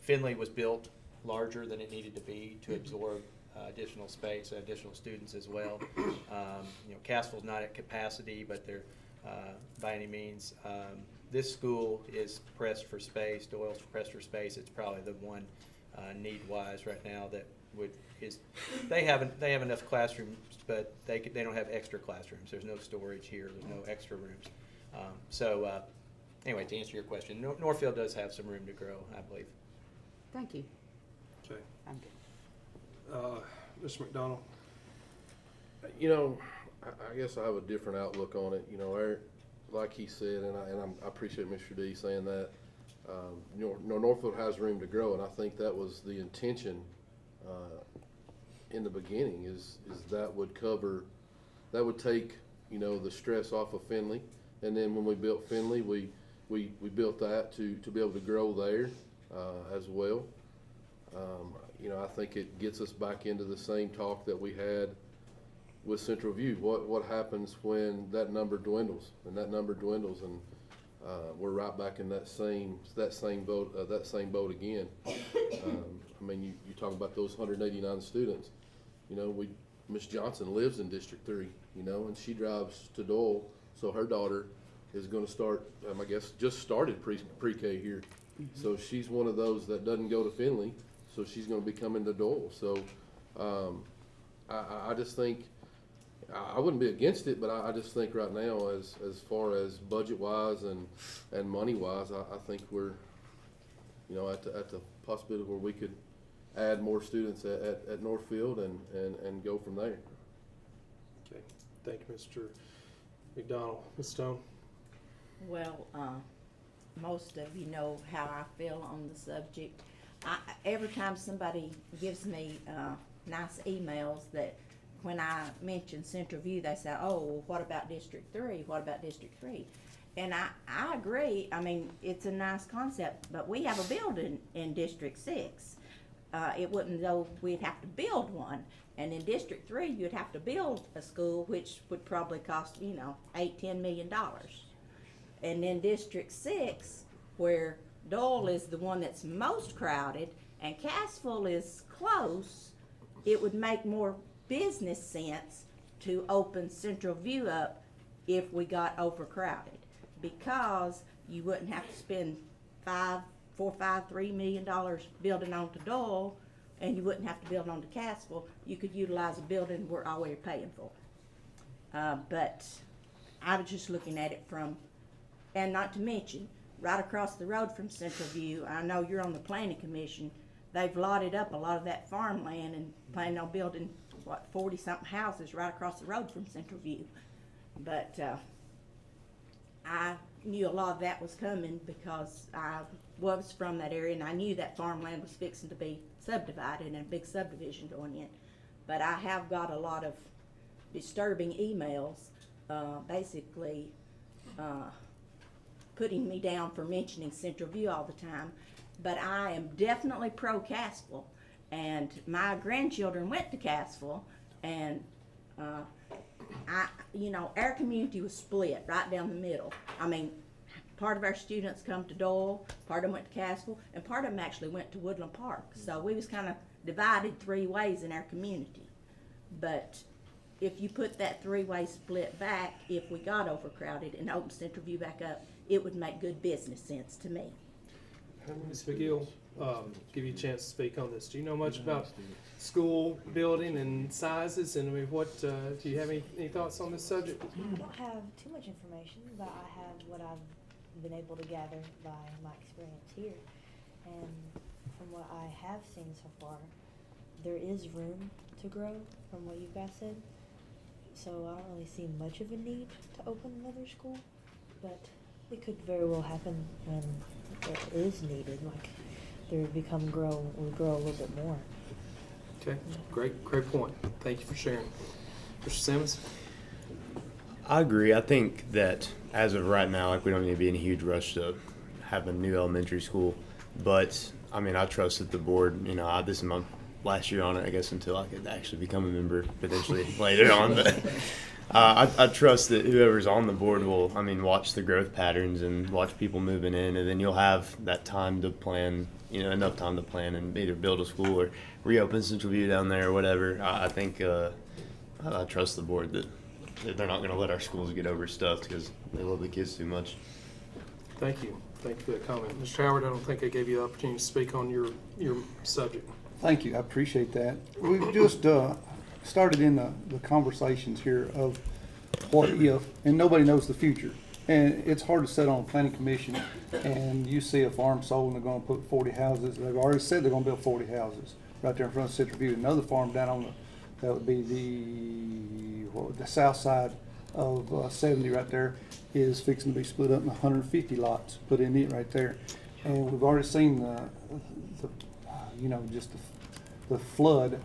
Finley was built larger than it needed to be to absorb additional space, additional students as well. You know, Cassville's not at capacity, but they're by any means. This school is pressed for space. Doyle's pressed for space. It's probably the one need-wise right now that they have enough classrooms, but they don't have extra classrooms. There's no storage here. There's no extra rooms. Anyway, to answer your question, Northfield does have some room to grow, I believe. Thank you. Okay. I'm good. Mr. McDonald? You know, I guess I have a different outlook on it. You know, like he said, and I appreciate Mr. D saying that. You know, Northfield has room to grow, and I think that was the intention in the beginning. Is that would take, you know, the stress off of Finley, and then when we built Finley, we built that to be able to grow there as well. You know, I think it gets us back into the same talk that we had with Central View. What happens when that number dwindles, and we're right back in that same boat again. I mean, you talk about those 189 students. You know, Miss Johnson lives in District 3. You know, and she drives to Dole, so her daughter is going to start. I guess just started pre-K here, so she's one of those that doesn't go to Finley, so she's going to be coming to Dole. So I just think. I wouldn't be against it, but I just think right now, as far as budget wise and money wise, I think we're, you know, at the possibility where we could add more students at Northfield and go from there. Okay, thank you, Mr. McDonald. Ms. Stone? Well, most of you know how I feel on the subject. Every time somebody gives me nice emails that when I mention Central View, they say, oh, well, what about District 3? What about District 3? And I agree. I mean, it's a nice concept, but we have a building in District 6. It wouldn't, though, we'd have to build one. And in District 3, you'd have to build a school, which would probably cost, you know, $8–10 million. And in District 6, where Dole is the one that's most crowded and Cassville is close, it would make more business sense to open Central View up if we got overcrowded, because you wouldn't have to spend $3 million building onto Dole, and you wouldn't have to build onto Cassville. You could utilize a building we're already paying for. But I was just looking at it from, and not to mention, right across the road from Central View, I know you're on the Planning Commission, they've lotted up a lot of that farmland and planning on building 40-something houses right across the road from Central View. But I knew a lot of that was coming because I was from that area, and I knew that farmland was fixing to be subdivided and a big subdivision going in. But I have got a lot of disturbing emails, basically putting me down for mentioning Central View all the time. But I am definitely pro-Cassville. And my grandchildren went to Cassville, and you know, our community was split right down the middle. I mean, Part of our students come to Doyle, part of them went to Cassville, and part of them actually went to Woodland Park. So we was kind of divided 3 ways in our community. But if you put that 3-way split back, if we got overcrowded and opened Centerview back up, it would make good business sense to me. Ms. McGill, give you a chance to speak on this. Do you know much about school building and sizes, and I mean, what, do you have any thoughts on this subject? I don't have too much information, but I have what I've been able to gather by my experience here. And from what I have seen so far, there is room to grow from what you guys said. So I don't really see much of a need to open another school, but it could very well happen when it is needed, like we grow a little bit more. Okay, great point. Thank you for sharing. Mr. Simmons? I agree. I think that as of right now, like, we don't need to be in a huge rush to have a new elementary school. But I mean, I trust that the board, you know, this is my last year on it, I guess, until I could actually become a member potentially later on. But I trust that whoever's on the board will, I mean, watch the growth patterns and watch people moving in, and then you'll have that time to plan, you know, enough time to plan and either build a school or reopen Central View down there or whatever. I think I trust the board that they're not going to let our schools get overstuffed because they love the kids too much. Thank you. Thank you for that comment. Mr. Howard, I don't think I gave you the opportunity to speak on your subject. Thank you, I appreciate that. We've just started in the conversations here of what if, and nobody knows the future. And it's hard to sit on a planning commission and you see a farm sold and they're gonna put 40 houses. They've already said they're gonna build 40 houses right there in front of Central View. Another farm down on that would be the south side of 70 right there is fixing to be split up in 150 lots put in it right there. And we've already seen the you know, just the flood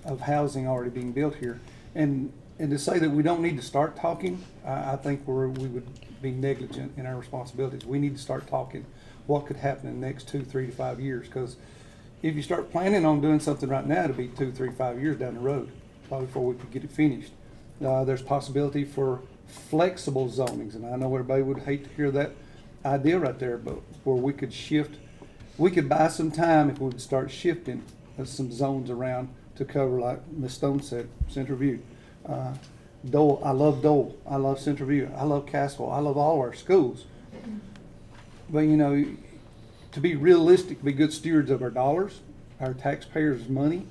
of housing already being built here. And to say that we don't need to start talking, I think we would be negligent in our responsibilities. We need to start talking what could happen in the next 2, 3 to 5 years. Because if you start planning on doing something right now, it'll be 2, 3, 5 years down the road, probably before we could get it finished. There's possibility for flexible zonings, and I know everybody would hate to hear that idea right there, but where we could shift, we could buy some time if we would start shifting some zones around to cover, like Ms. Stone said, Central View. Dole, I love Dole, I love Central View, I love Cassville, I love all our schools. But you know, to be realistic, to be good stewards of our dollars, our taxpayers' money,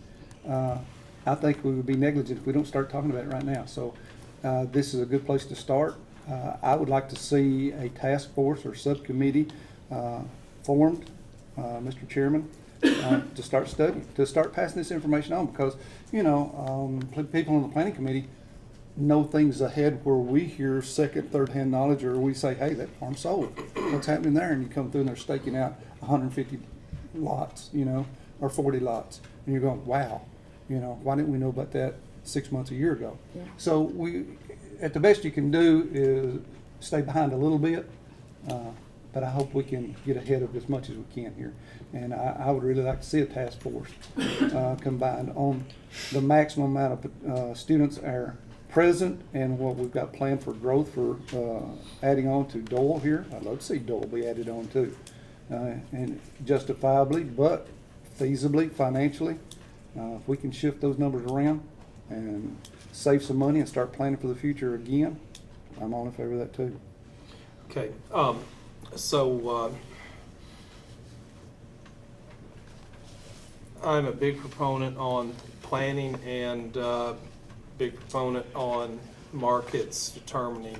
I think we would be negligent if we don't start talking about it right now. So this is a good place to start. I would like to see a task force or subcommittee formed, Mr. Chairman, to start studying, to start passing this information on, because, you know, people on the planning committee know things ahead where we hear second, third-hand knowledge, or we say, hey, that farm sold. What's happening there? And you come through and they're staking out 150 lots, you know, or 40 lots. And you're going, wow, you know, why didn't we know about that 6 months, a year ago? Yeah. So at the best you can do is stay behind a little bit, but I hope we can get ahead of as much as we can here. And I would really like to see a task force combined on the maximum amount of students are present and what we've got planned for growth for adding on to Dole here. I'd love to see Dole be added on too. And justifiably, but feasibly, financially, if we can shift those numbers around and save some money and start planning for the future again, I'm all in favor of that too. Okay, so I'm a big proponent on planning and big proponent on markets determining,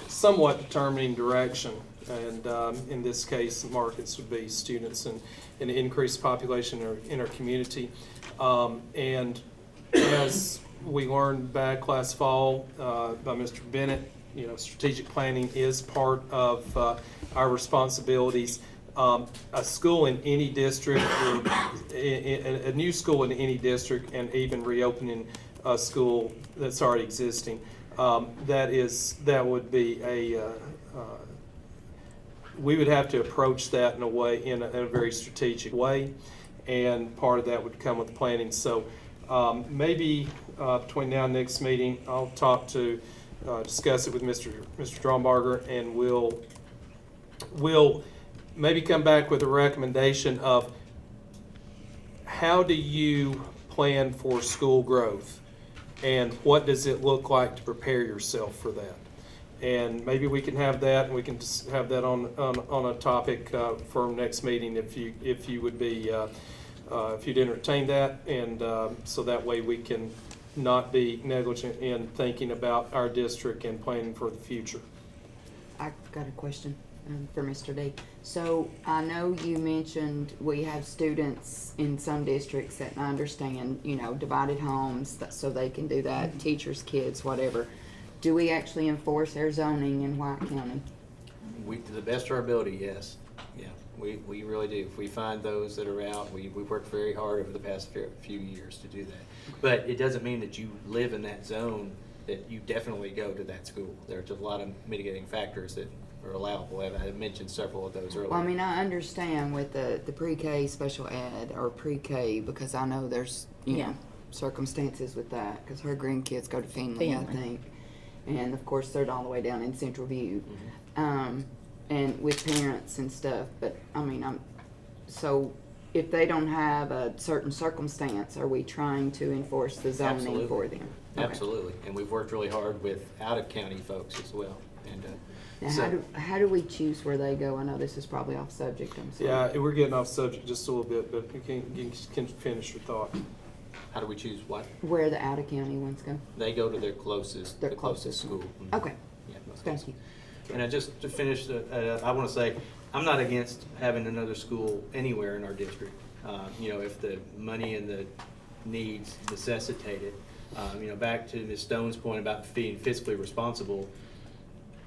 somewhat determining direction. And in this case, markets would be students and an increased population in our community. And as we learned back last fall by Mr. Bennett, you know, strategic planning is part of our responsibilities. A school in any district, a new school in any district, and even reopening a school that's already existing, that would be we would have to approach that in a way, in a very strategic way, and part of that would come with planning. So maybe between now and next meeting, I'll talk to discuss it with Mr. Strombarger, and we'll maybe come back with a recommendation of how do you plan for school growth, and what does it look like to prepare yourself for that? And maybe we can have that, and we can just have that on a topic for our next meeting, if you would be, if you'd entertain that, and so that way we can not be negligent in thinking about our district and planning for the future. I got a question for Mr. D. So I know you mentioned we have students in some districts that I understand, divided homes, so they can do that, teachers, kids, whatever. Do we actually enforce our zoning in White County? We, to the best of our ability, yes. Yeah, we really do. If we find those that are out, we worked very hard over the past few years to do that. But it doesn't mean that you live in that zone that you definitely go to that school. There's a lot of mitigating factors that are allowable. I mentioned several of those earlier. Well, I mean, I understand with the pre-K special ed or pre-K, because I know there's, you know, circumstances with that, because her grandkids go to Finley, I think. And of course, they're all the way down in Central View, and with parents and stuff. But I mean, so if they don't have a certain circumstance, are we trying to enforce the zoning Absolutely. for them? Okay. Absolutely, and we've worked really hard with out-of-county folks as well. And Now, so, how do we choose where they go? I know this is probably off subject, I'm sorry. Yeah, we're getting off subject just a little bit, but you can finish your thought. how do we choose what? Where the out-of-county ones go? They go to their closest, Their the closest closest school. one. Mhm. Okay, Yeah, most thank cases. you. And just to finish, I want to say, I'm not against having another school anywhere in our district. If the money and the needs necessitate it. Back to Ms. Stone's point about being fiscally responsible,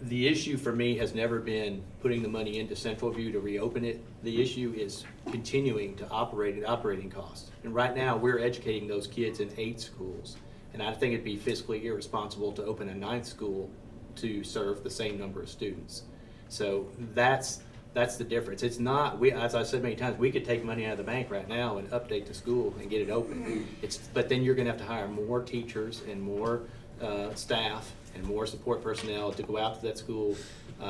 the issue for me has never been putting the money into Central View to reopen it. The issue is continuing to operate at operating costs. And right now, we're educating those kids in 8 schools. And I think it'd be fiscally irresponsible to open a 9th school to serve the same number of students. So that's the difference. It's not, as I said many times, we could take money out of the bank right now and update the school and get it open. But then you're gonna have to hire more teachers and more staff and more support personnel to go out to that school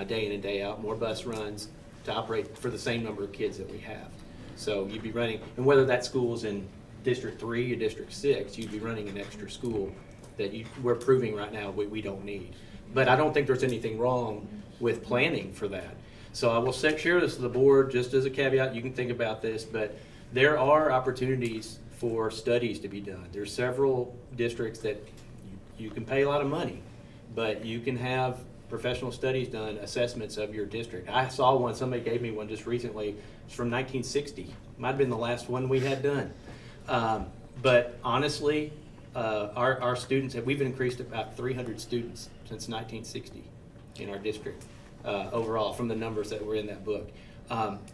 day in and day out, more bus runs to operate for the same number of kids that we have. So you'd be running, and whether that school's in District 3 or District 6, you'd be running an extra school that we're proving right now we don't need. But I don't think there's anything wrong with planning for that. So I will share this to the board just as a caveat. You can think about this, but there are opportunities for studies to be done. There's several districts that you can pay a lot of money, but you can have professional studies done, assessments of your district. I saw one, somebody gave me one just recently. It's from 1960. Might have been the last one we had done. But honestly, our students, we've increased about 300 students since 1960 in our district overall from the numbers that were in that book.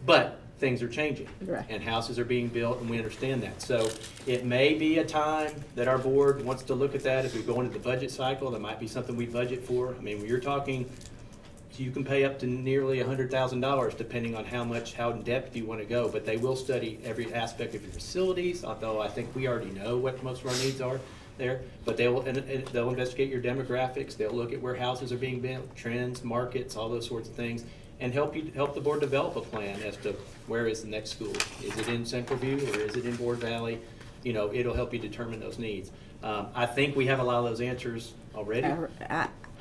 But things are changing, Right. and houses are being built, and we understand that. So it may be a time that our board wants to look at that. If we go into the budget cycle, that might be something we budget for. I mean, when you're talking, you can pay up to nearly $100,000 depending on how in depth you want to go. But they will study every aspect of your facilities, although I think we already know what most of our needs are there. But they'll investigate your demographics. They'll look at where houses are being built, trends, markets, all those sorts of things, and help the board develop a plan as to where is the next school. Is it in Central View or is it in Board Valley? It'll help you determine those needs. I think we have a lot of those answers already.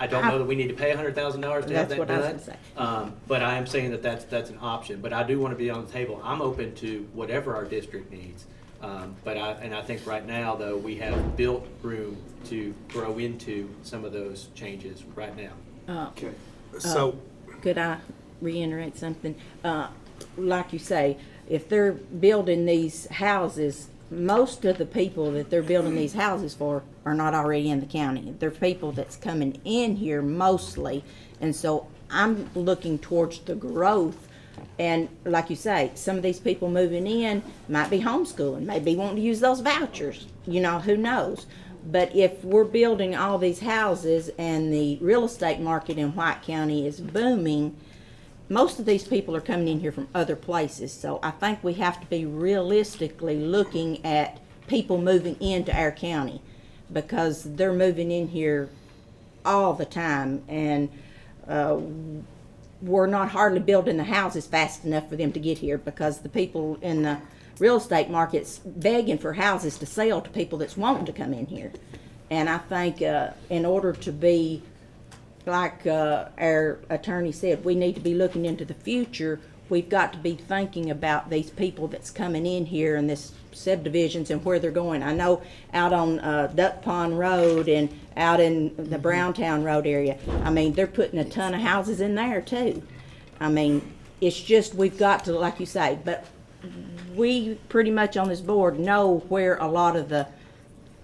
I don't know that we need to pay $100,000 to have that done. That's what I was gonna say. But I am saying that that's an option. But I do want to be on the table. I'm open to whatever our district needs. I think right now, though, we have built room to grow into some of those changes right now. Okay, so. Could I reiterate something? Like you say, if they're building these houses, most of the people that they're building these houses for are not already in the county. They're people that's coming in here mostly, and so I'm looking towards the growth. And like you say, some of these people moving in might be homeschooling, maybe wanting to use those vouchers, who knows. But if we're building all these houses and the real estate market in White County is booming, most of these people are coming in here from other places. So I think we have to be realistically looking at people moving into our county, because they're moving in here all the time, and we're not hardly building the houses fast enough for them to get here, because the people in the real estate market's begging for houses to sell to people that's wanting to come in here. And I think in order to be, like our attorney said, we need to be looking into the future. We've got to be thinking about these people that's coming in here and this subdivisions and where they're going. I know out on Duck Pond Road and out in the Browntown Road area, I mean, they're putting a ton of houses in there too. I mean, it's just, we've got to, like you say, but we pretty much on this board know where a lot of the,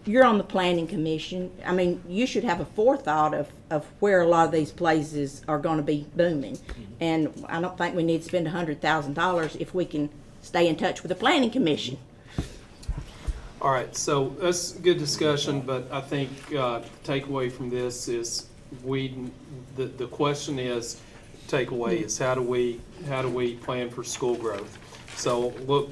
you're on the planning commission. I mean, you should have a forethought of where a lot of these places are gonna be booming. And I don't think we need to spend $100,000 if we can stay in touch with the planning commission. All right, so that's good discussion, but I think takeaway from this is the question is, takeaway is how do we plan for school growth? So look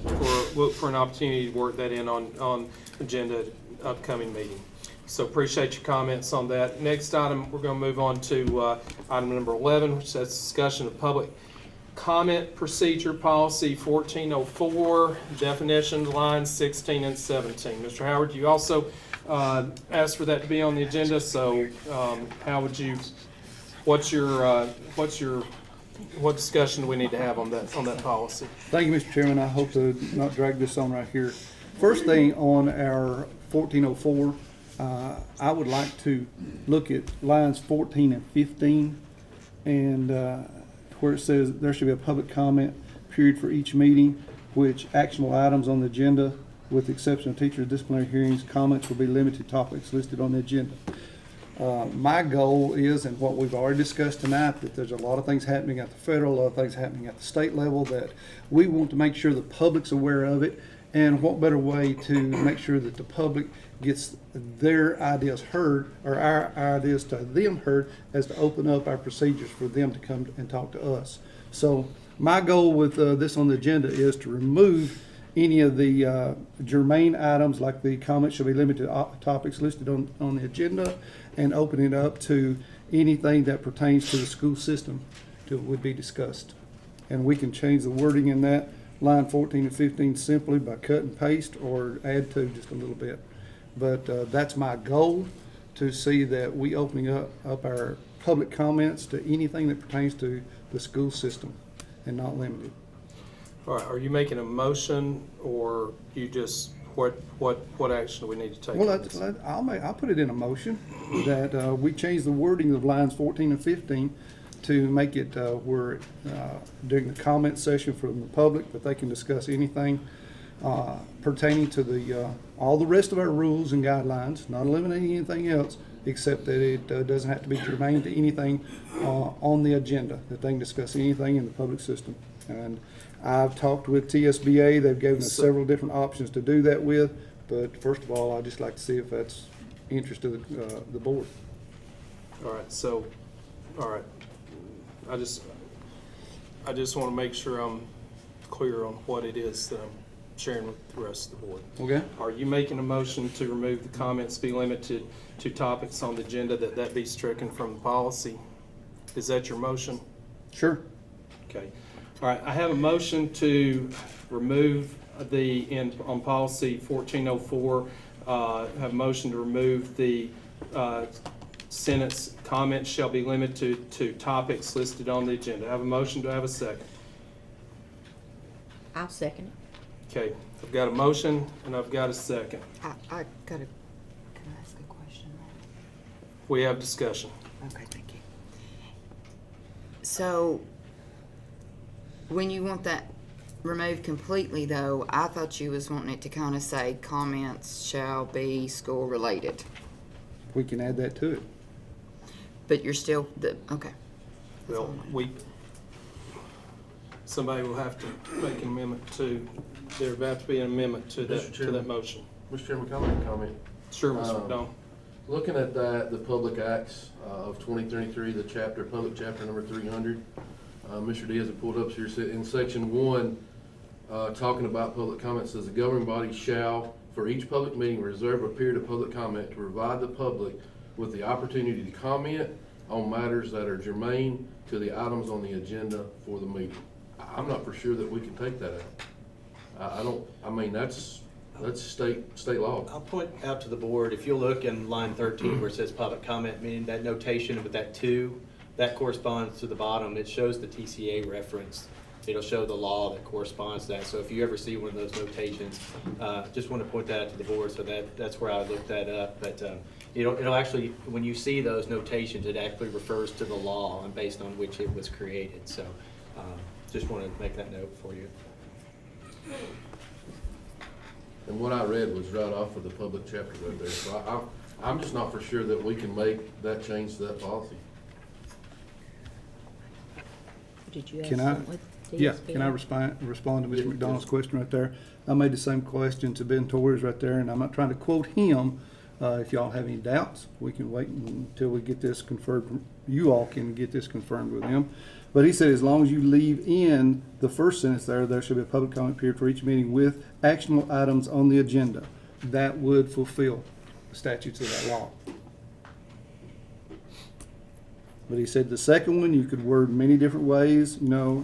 for an opportunity to work that in on agenda upcoming meeting. So appreciate your comments on that. Next item, we're going to move on to item number 11, which is discussion of public comment procedure policy 1404, definitions, lines 16 and 17. Mr. Howard, you also asked for that to be on the agenda. So how would you? What discussion do we need to have on that policy? Thank you, Mr. Chairman. I hope to not drag this on right here. First thing on our 1404, I would like to look at lines 14 and 15, and where it says there should be a public comment period for each meeting, which actionable items on the agenda, with the exception of teacher disciplinary hearings, comments will be limited to topics listed on the agenda. My goal is, and what we've already discussed tonight, that there's a lot of things happening at the federal, a lot of things happening at the state level, that we want to make sure the public's aware of it. And what better way to make sure that the public gets their ideas heard, or our ideas to them heard, as to open up our procedures for them to come and talk to us. So my goal with this on the agenda is to remove any of the germane items, like the comments shall be limited to topics listed on the agenda, and open it up to anything that pertains to the school system would be discussed. And we can change the wording in that line 14 and 15 simply by cut and paste, or add to just a little bit. But that's my goal, to see that we opening up our public comments to anything that pertains to the school system and not limited. All right, are you making a motion, or you just, what action do we need to take? Well, I'll put it in a motion that we change the wording of lines 14 and 15 to make it where during the comment session from the public, that they can discuss anything pertaining to the all the rest of our rules and guidelines, not eliminating anything else, except that it doesn't have to be germane to anything on the agenda, that they can discuss anything in the public system. And I've talked with TSBA. They've given us several different options to do that with, but first of all, I'd just like to see if that's interest of the board. All right, all right. I just want to make sure I'm clear on what it is that I'm sharing with the rest of the board. Okay. Are you making a motion to remove the comments be limited to topics on the agenda, that be stricken from the policy? Is that your motion? Sure. Okay. All right, I have a motion to remove on policy 1404, have a motion to remove the sentence, comments shall be limited to topics listed on the agenda. I have a motion. Do I have a second? I'll second it. Okay, I've got a motion and I've got a second. I can I ask a question? We have discussion. Okay, thank you. So, when you want that removed completely though, I thought you was wanting it to kind of say comments shall be school related. We can add that to it. But you're still, okay. That's Well, all I somebody will have to make an amendment to, there will have to be an amendment to that motion. Mr. Chairman, can I make a comment? Sure, Mr. McDonald. Looking at that, the Public Acts of 2023, the public chapter number 300, Mr. Diaz had pulled up here, in section 1, talking about public comment, says the governing body shall, for each public meeting, reserve a period of public comment to provide the public with the opportunity to comment on matters that are germane to the items on the agenda for the meeting. I'm not for sure that we can take that out. I don't, I mean, that's state law. I'll point out to the board, if you look in line 13 where it says public comment, meaning that notation with that 2, that corresponds to the bottom. It shows the TCA reference. It'll show the law that corresponds to that. So if you ever see one of those notations, just want to point that out to the board. So that's where I looked that up. But it'll actually, when you see those notations, it actually refers to the law and based on which it was created. So just want to make that note for you. And what I read was right off of the public chapter right there. So I'm just not for sure that we can make that change to that policy. Did you have Can I- something with Yeah, DSP? can I respond to Yeah, Mr. McDonald's yes. question right there? I made the same question to Ben Torres right there, and I'm not trying to quote him. If y'all have any doubts, we can wait until we get this confirmed. You all can get this confirmed with him. But he said as long as you leave in the first sentence there should be a public comment period for each meeting with actionable items on the agenda. That would fulfill the statutes of that law. But he said the second one, you could word many different ways, you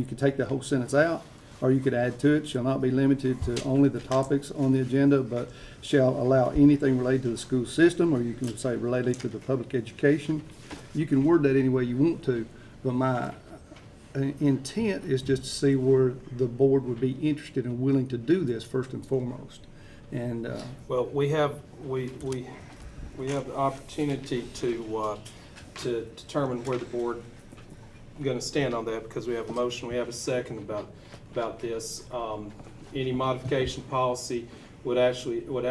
could take the whole sentence out, or you could add to it, shall not be limited to only the topics on the agenda, but shall allow anything related to the school system, or you can say related to the public education. You can word that any way you want to, but my intent is just to see where the board would be interested and willing to do this first and foremost. And, Well, we have the opportunity to determine where the board is gonna stand on that, because we have a motion, we have a second about this. Any modification policy would have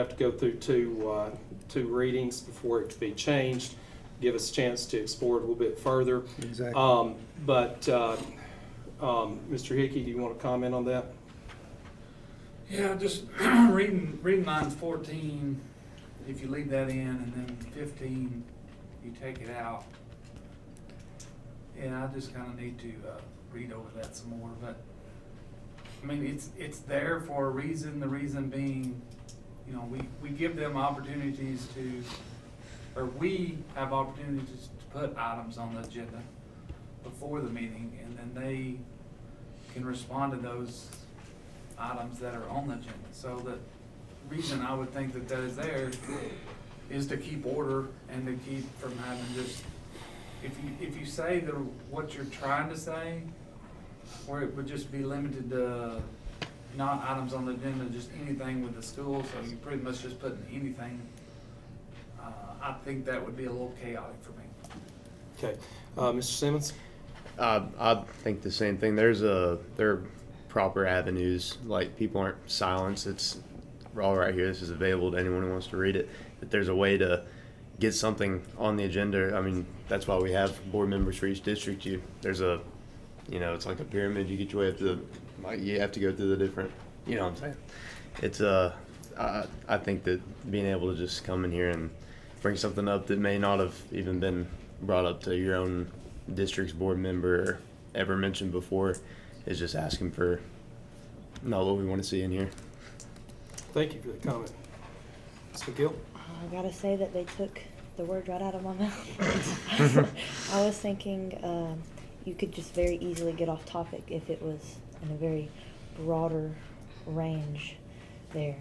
to go through two readings before it could be changed, give us a chance to explore it a little bit further. exactly. Mr. Hickey, do you want to comment on that? Yeah, just reading line 14, if you leave that in, and then 15, you take it out. Yeah, I just kinda need to, read over that some more, but, I mean, it's there for a reason, the reason being, we give them opportunities to, or we have opportunities to put items on the agenda before the meeting, and then they can respond to those items that are on the agenda. So the reason I would think that is there is to keep order and to keep from having just, if you say what you're trying to say, where it would just be limited to not items on the agenda, just anything with the school, so you pretty much just putting anything, I think that would be a little chaotic for me. Okay, Mr. Simmons? I think the same thing. There are proper avenues, like people aren't silenced. It's all right here. This is available to anyone who wants to read it. But there's a way to get something on the agenda. I mean, that's why we have board members for each district. There's a, it's like a pyramid. You get your way up to you have to go through the different, you know what I'm saying? It's I think that being able to just come in here and bring something up that may not have even been brought up to your own district's board member or ever mentioned before is just asking for not what we want to see in here. Thank you for the comment. Ms. McGill? I gotta say that they took the words right out of my mouth. I was thinking you could just very easily get off topic if it was in a very broader range there.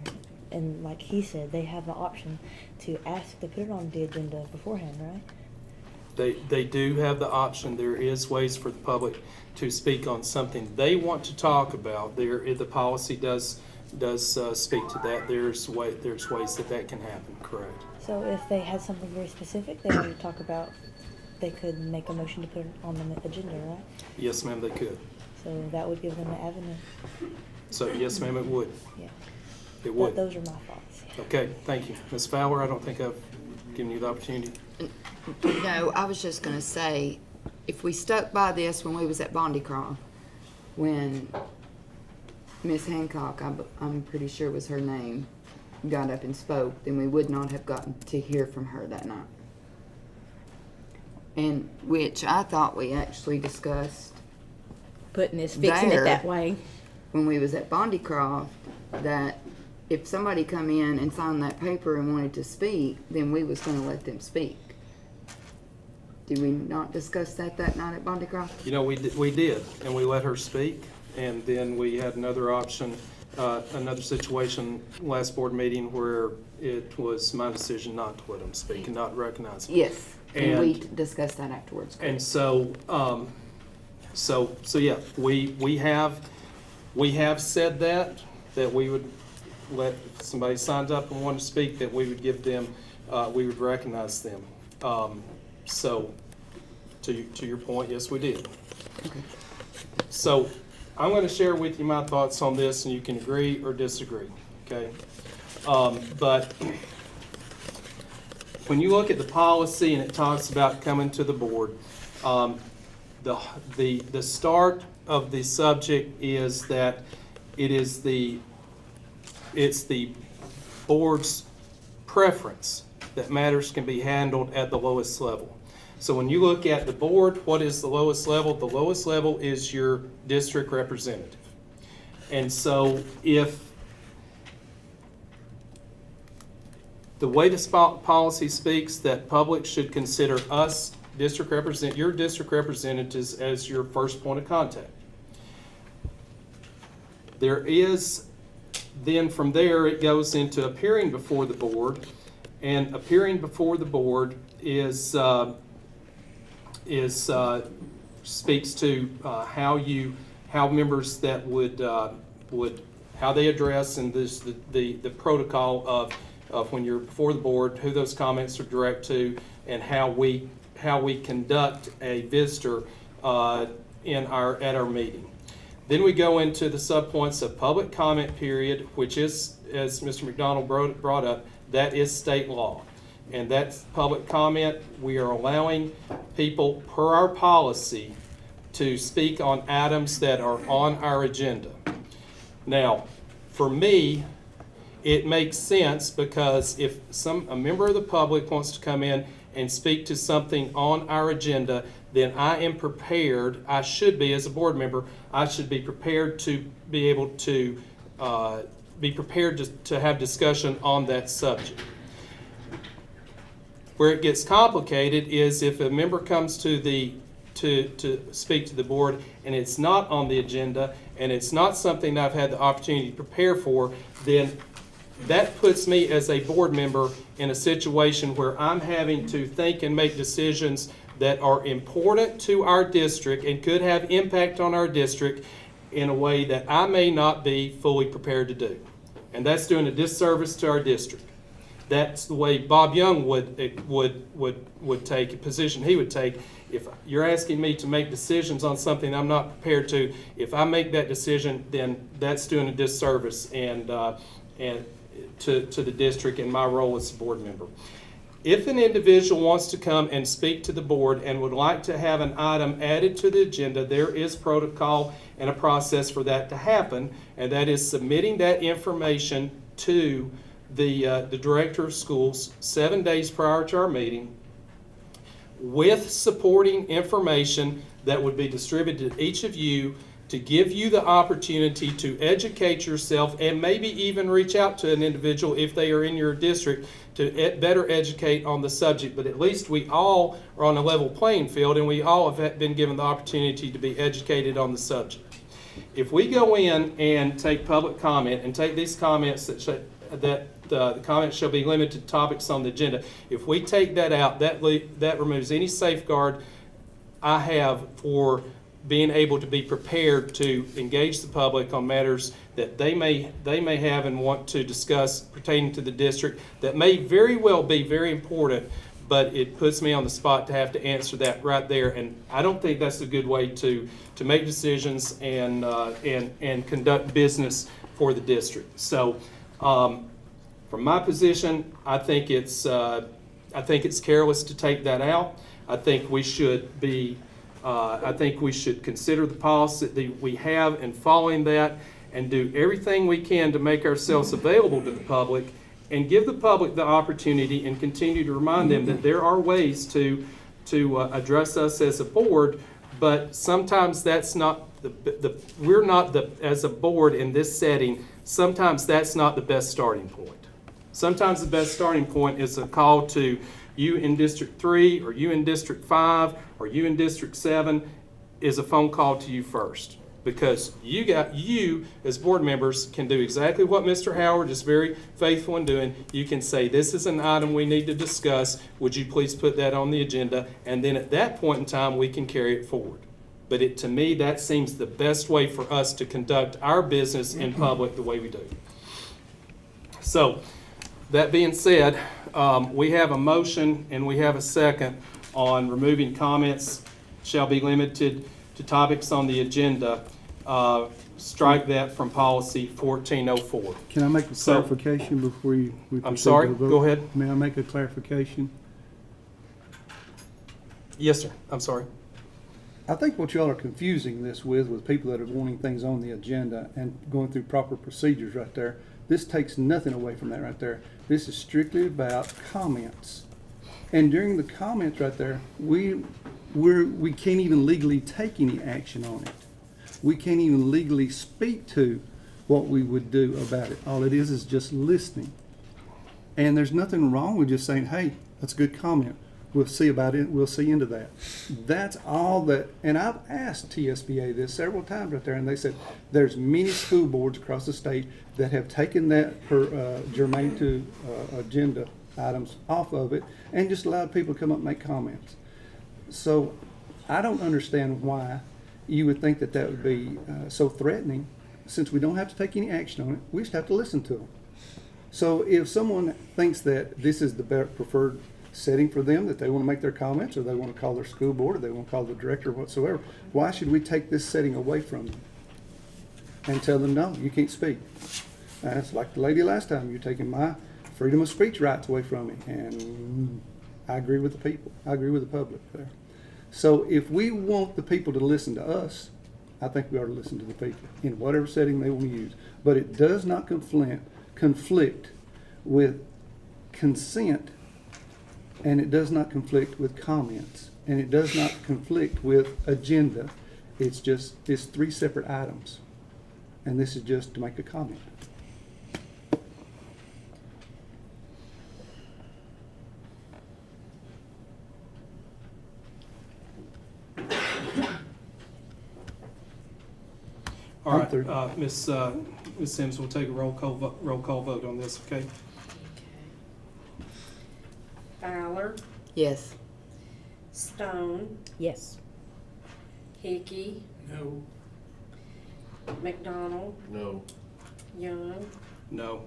And like he said, they have the option to ask to put it on the agenda beforehand, right? They do have the option. There is ways for the public to speak on something they want to talk about. The policy does speak to that. There's ways that can happen, correct. So if they had something very specific they wanted to talk about, they could make a motion to put it on the agenda, right? Yes, ma'am, they could. So that would give them an avenue. So, yes, ma'am, it would. Yeah. It would. Those are my thoughts. Yeah. Okay, thank you. Ms. Fowler, I don't think I've given you the opportunity. No, I was just gonna say, if we stuck by this when we was at Bondycroft, when Miss Hancock, I'm pretty sure was her name, got up and spoke, then we would not have gotten to hear from her that night. And which I thought we actually discussed Fixing it there. that way. when we was at Bondycroft, that if somebody come in and signed that paper and wanted to speak, then we was gonna let them speak. Did we not discuss that night at Bondy Cross? You know, we did, and we let her speak, and then we had another option, another situation last board meeting where it was my decision not to let them speak and not recognize them. Yes, and we And- discussed that afterwards. And so, yeah, we have said that we would let, if somebody signs up and wanted to speak, that we would give them, we would recognize them. So, to your point, yes, we did. Okay. So, I'm gonna share with you my thoughts on this, and you can agree or disagree, okay? But when you look at the policy and it talks about coming to the board, the start of the subject is that it's the board's preference that matters can be handled at the lowest level. So when you look at the board, what is the lowest level? The lowest level is your district representative. And so if the way the policy speaks that public should consider us, your district representatives as your first point of contact. There is, then from there, it goes into appearing before the board, and appearing before the board is speaks to how members that would how they address and the protocol of when you're before the board, who those comments are direct to, and how we conduct a visitor at our meeting. Then we go into the subpoints of public comment period, which is, as Mr. McDonald brought up, that is state law. And that's public comment. We are allowing people, per our policy, to speak on items that are on our agenda. Now, for me, it makes sense because if a member of the public wants to come in and speak to something on our agenda, then I am prepared, I should be as a board member, I should be prepared to be able to to have discussion on that subject. Where it gets complicated is if a member comes to speak to the board and it's not on the agenda and it's not something that I've had the opportunity to prepare for, then that puts me as a board member in a situation where I'm having to think and make decisions that are important to our district and could have impact on our district in a way that I may not be fully prepared to do. And that's doing a disservice to our district. That's the way Bob Young would take a position he would take. If you're asking me to make decisions on something I'm not prepared to, if I make that decision, then that's doing a disservice and to the district and my role as a board member. If an individual wants to come and speak to the board and would like to have an item added to the agenda, there is protocol and a process for that to happen, and that is submitting that information to the director of schools 7 days prior to our meeting with supporting information that would be distributed to each of you to give you the opportunity to educate yourself and maybe even reach out to an individual if they are in your district to better educate on the subject. But at least we all are on a level playing field and we all have been given the opportunity to be educated on the subject. If we go in and take public comment and take these comments that the comments shall be limited to topics on the agenda, if we take that out, that removes any safeguard I have for being able to be prepared to engage the public on matters that they may have and want to discuss pertaining to the district that may very well be very important, but it puts me on the spot to have to answer that right there. And I don't think that's a good way to make decisions and conduct business for the district. So from my position, I think it's careless to take that out. I think we should be I think we should consider the policy that we have and following that and do everything we can to make ourselves available to the public and give the public the opportunity and continue to remind them that there are ways to address us as a board, but sometimes that's not we're not as a board in this setting, sometimes that's not the best starting point. Sometimes the best starting point is a call to you in District 3, or you in District 5, or you in District 7, is a phone call to you first. Because you as board members can do exactly what Mr. Howard is very faithful in doing. You can say, this is an item we need to discuss. Would you please put that on the agenda? And then at that point in time, we can carry it forward. But to me, that seems the best way for us to conduct our business in public the way we do. So, that being said, we have a motion and we have a second on removing comments shall be limited to topics on the agenda. Strike that from policy 1404. Can I make a So- clarification before we proceed I'm sorry, to the vote? go ahead. May I make a clarification? Yes, sir. I'm sorry. I think what y'all are confusing this with people that are wanting things on the agenda and going through proper procedures right there. This takes nothing away from that right there. This is strictly about comments. And during the comments right there, we can't even legally take any action on it. We can't even legally speak to what we would do about it. All it is just listening. And there's nothing wrong with just saying, hey, that's a good comment. We'll see about it. We'll see into that. That's all that, and I've asked TSBA this several times right there, and they said there's many school boards across the state that have taken that germane to agenda items off of it and just allowed people to come up and make comments. So I don't understand why you would think that that would be so threatening. Since we don't have to take any action on it, we just have to listen to them. So if someone thinks that this is the preferred setting for them, that they want to make their comments, or they want to call their school board, or they want to call the director whatsoever, why should we take this setting away from them and tell them, no, you can't speak? It's like the lady last time, you're taking my freedom of speech rights away from me. And I agree with the people. I agree with the public there. So if we want the people to listen to us, I think we ought to listen to the people in whatever setting they want to use. But it does not conflict with consent, and it does not conflict with comments, and it does not conflict with agenda. It's three separate items, and this is just to make a comment. All right, Ms. Sims, we'll take a roll call vote on this, okay? Fowler, Yes. Stone, Yes. Hickey, No. McDonald, No. Young, No.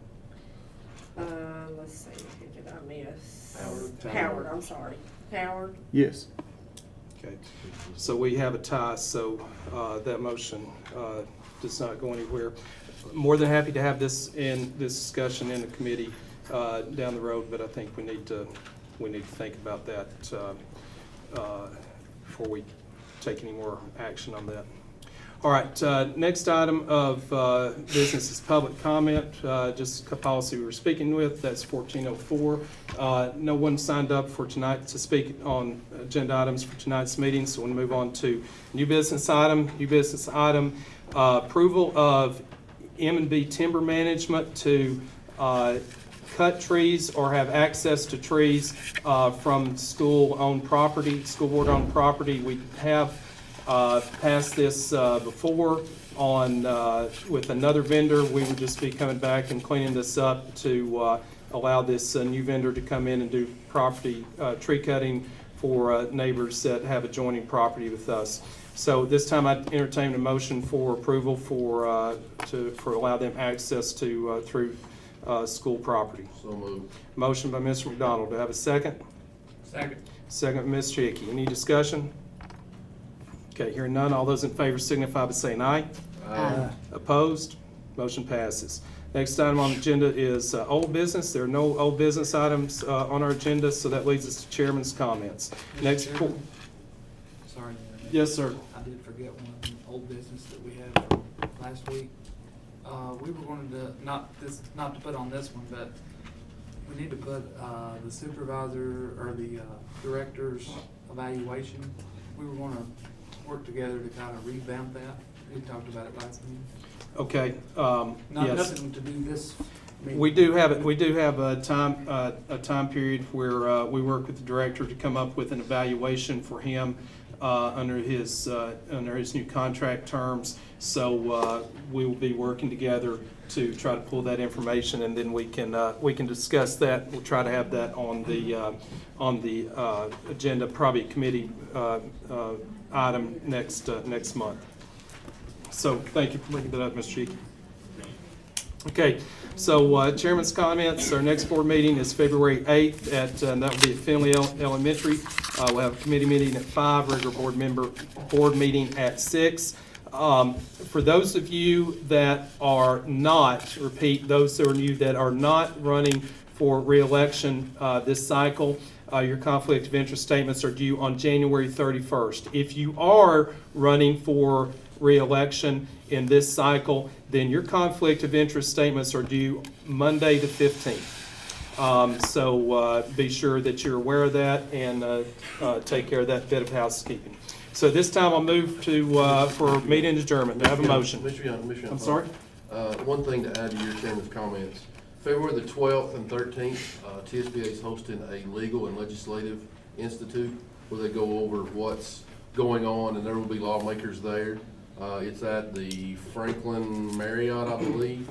let's see, who did I miss? Howard. Howard, I'm sorry. Howard, Yes. Okay, so we have a tie, so that motion does not go anywhere. More than happy to have this discussion in the committee down the road, but I think we need to think about that before we take any more action on that. All right, next item of business is public comment, just a policy we were speaking with, that's 1404. No one signed up for tonight to speak on agenda items for tonight's meeting, so we'll move on to new business item. New business item, approval of M&B Timber Management to cut trees or have access to trees from school-owned property, school board-owned property. We have passed this before on with another vendor. We would just be coming back and cleaning this up to allow this new vendor to come in and do property tree cutting for neighbors that have adjoining property with us. So this time I entertain a motion for approval for allow them access to through school property. So moved. Motion by Mr. McDonald. Do I have a second? Second. Second by Ms. Hickey. Any discussion? Okay, hearing none. All those in favor signify by saying aye. Aye. Opposed? Motion passes. Next item on the agenda is old business. There are no old business items on our agenda, so that leads us to chairman's comments. Next. Sorry. Yes, sir. I did forget one old business that we had from last week. We were going to, not to put on this one, but we need to put, the supervisor or the, director's evaluation. We were gonna work together to kind of revamp that We talked about it last meeting. Okay, Not, yes. nothing to do this meeting. We do have a time period where, we work with the director to come up with an evaluation for him, under his new contract terms. So, we will be working together to try to pull that information, and then we can discuss that. We'll try to have that on the agenda, probably committee, item next month. So, thank you for bringing that up, Mr. Cheek. Okay, so chairman's comments. Our next board meeting is February 8th and that will be at Finley Elementary. We'll have a committee meeting at 5, regular board meeting at 6. For those of you that are not, those of you that are not running for re-election this cycle, your conflict of interest statements are due on January 31st. If you are running for re-election in this cycle, then your conflict of interest statements are due Monday the 15th. So be sure that you're aware of that and take care of that bit of housekeeping. So this time I'll move to for meeting adjournment. Do I have a motion? Mr. Young, I'm sorry? One thing to add to your chairman's comments. February the 12th and 13th, TSBA is hosting a legal and legislative institute where they go over what's going on, and there will be lawmakers there. It's at the Franklin Marriott, I believe,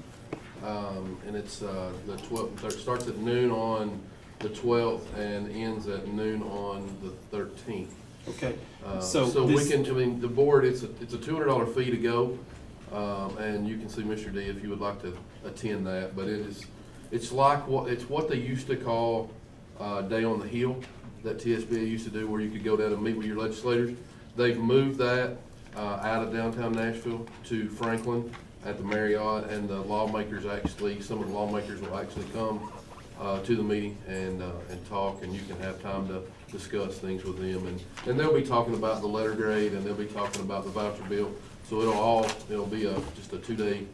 and it's the 12th and 13th. Starts at noon on the 12th and ends at noon on the 13th. Okay. So we can, I mean, the board, it's a $200 fee to go, and you can see Mr. D if you would like to attend that. But it's what they used to call Day on the Hill that TSBA used to do, where you could go down and meet with your legislators. They've moved that out of downtown Nashville to Franklin at the Marriott, and the lawmakers some of the lawmakers will actually come to the meeting and talk, and you can have time to discuss things with them, and they'll be talking about the letter grade, and they'll be talking about the voucher bill. So it'll be just a 2-day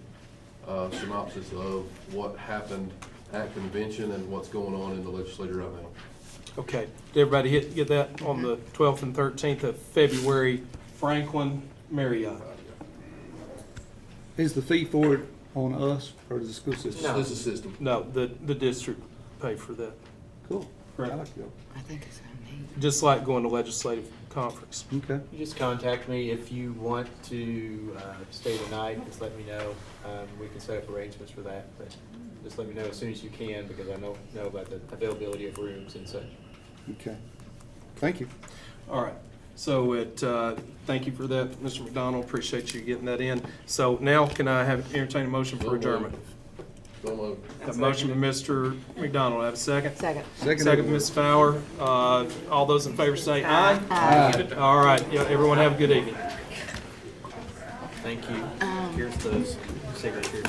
synopsis of what happened at convention and what's going on in the legislature right now. Okay. Did everybody get that on the 12th and 13th of February, Franklin Marriott? Is the fee for it on us or does the school system? No. It's a system. No, the district paid for that. Cool. Correct. I like it. I think it's gonna need. Just like going to legislative conference. Okay. You just contact me if you want to stay the night. Just let me know. We can set up arrangements for that, but just let me know as soon as you can, because I know about the availability of rooms and such. Okay. Thank you. All right. So thank you for that, Mr. McDonald. Appreciate you getting that in. So now can I entertain a motion for adjournment? So moved. Have a motion by Mr. McDonald. Have a second? Second. Second, Ms. Fowler. All those in favor say aye. Aye. All right. Yeah, everyone have a good evening. Thank you. Here's those signatures.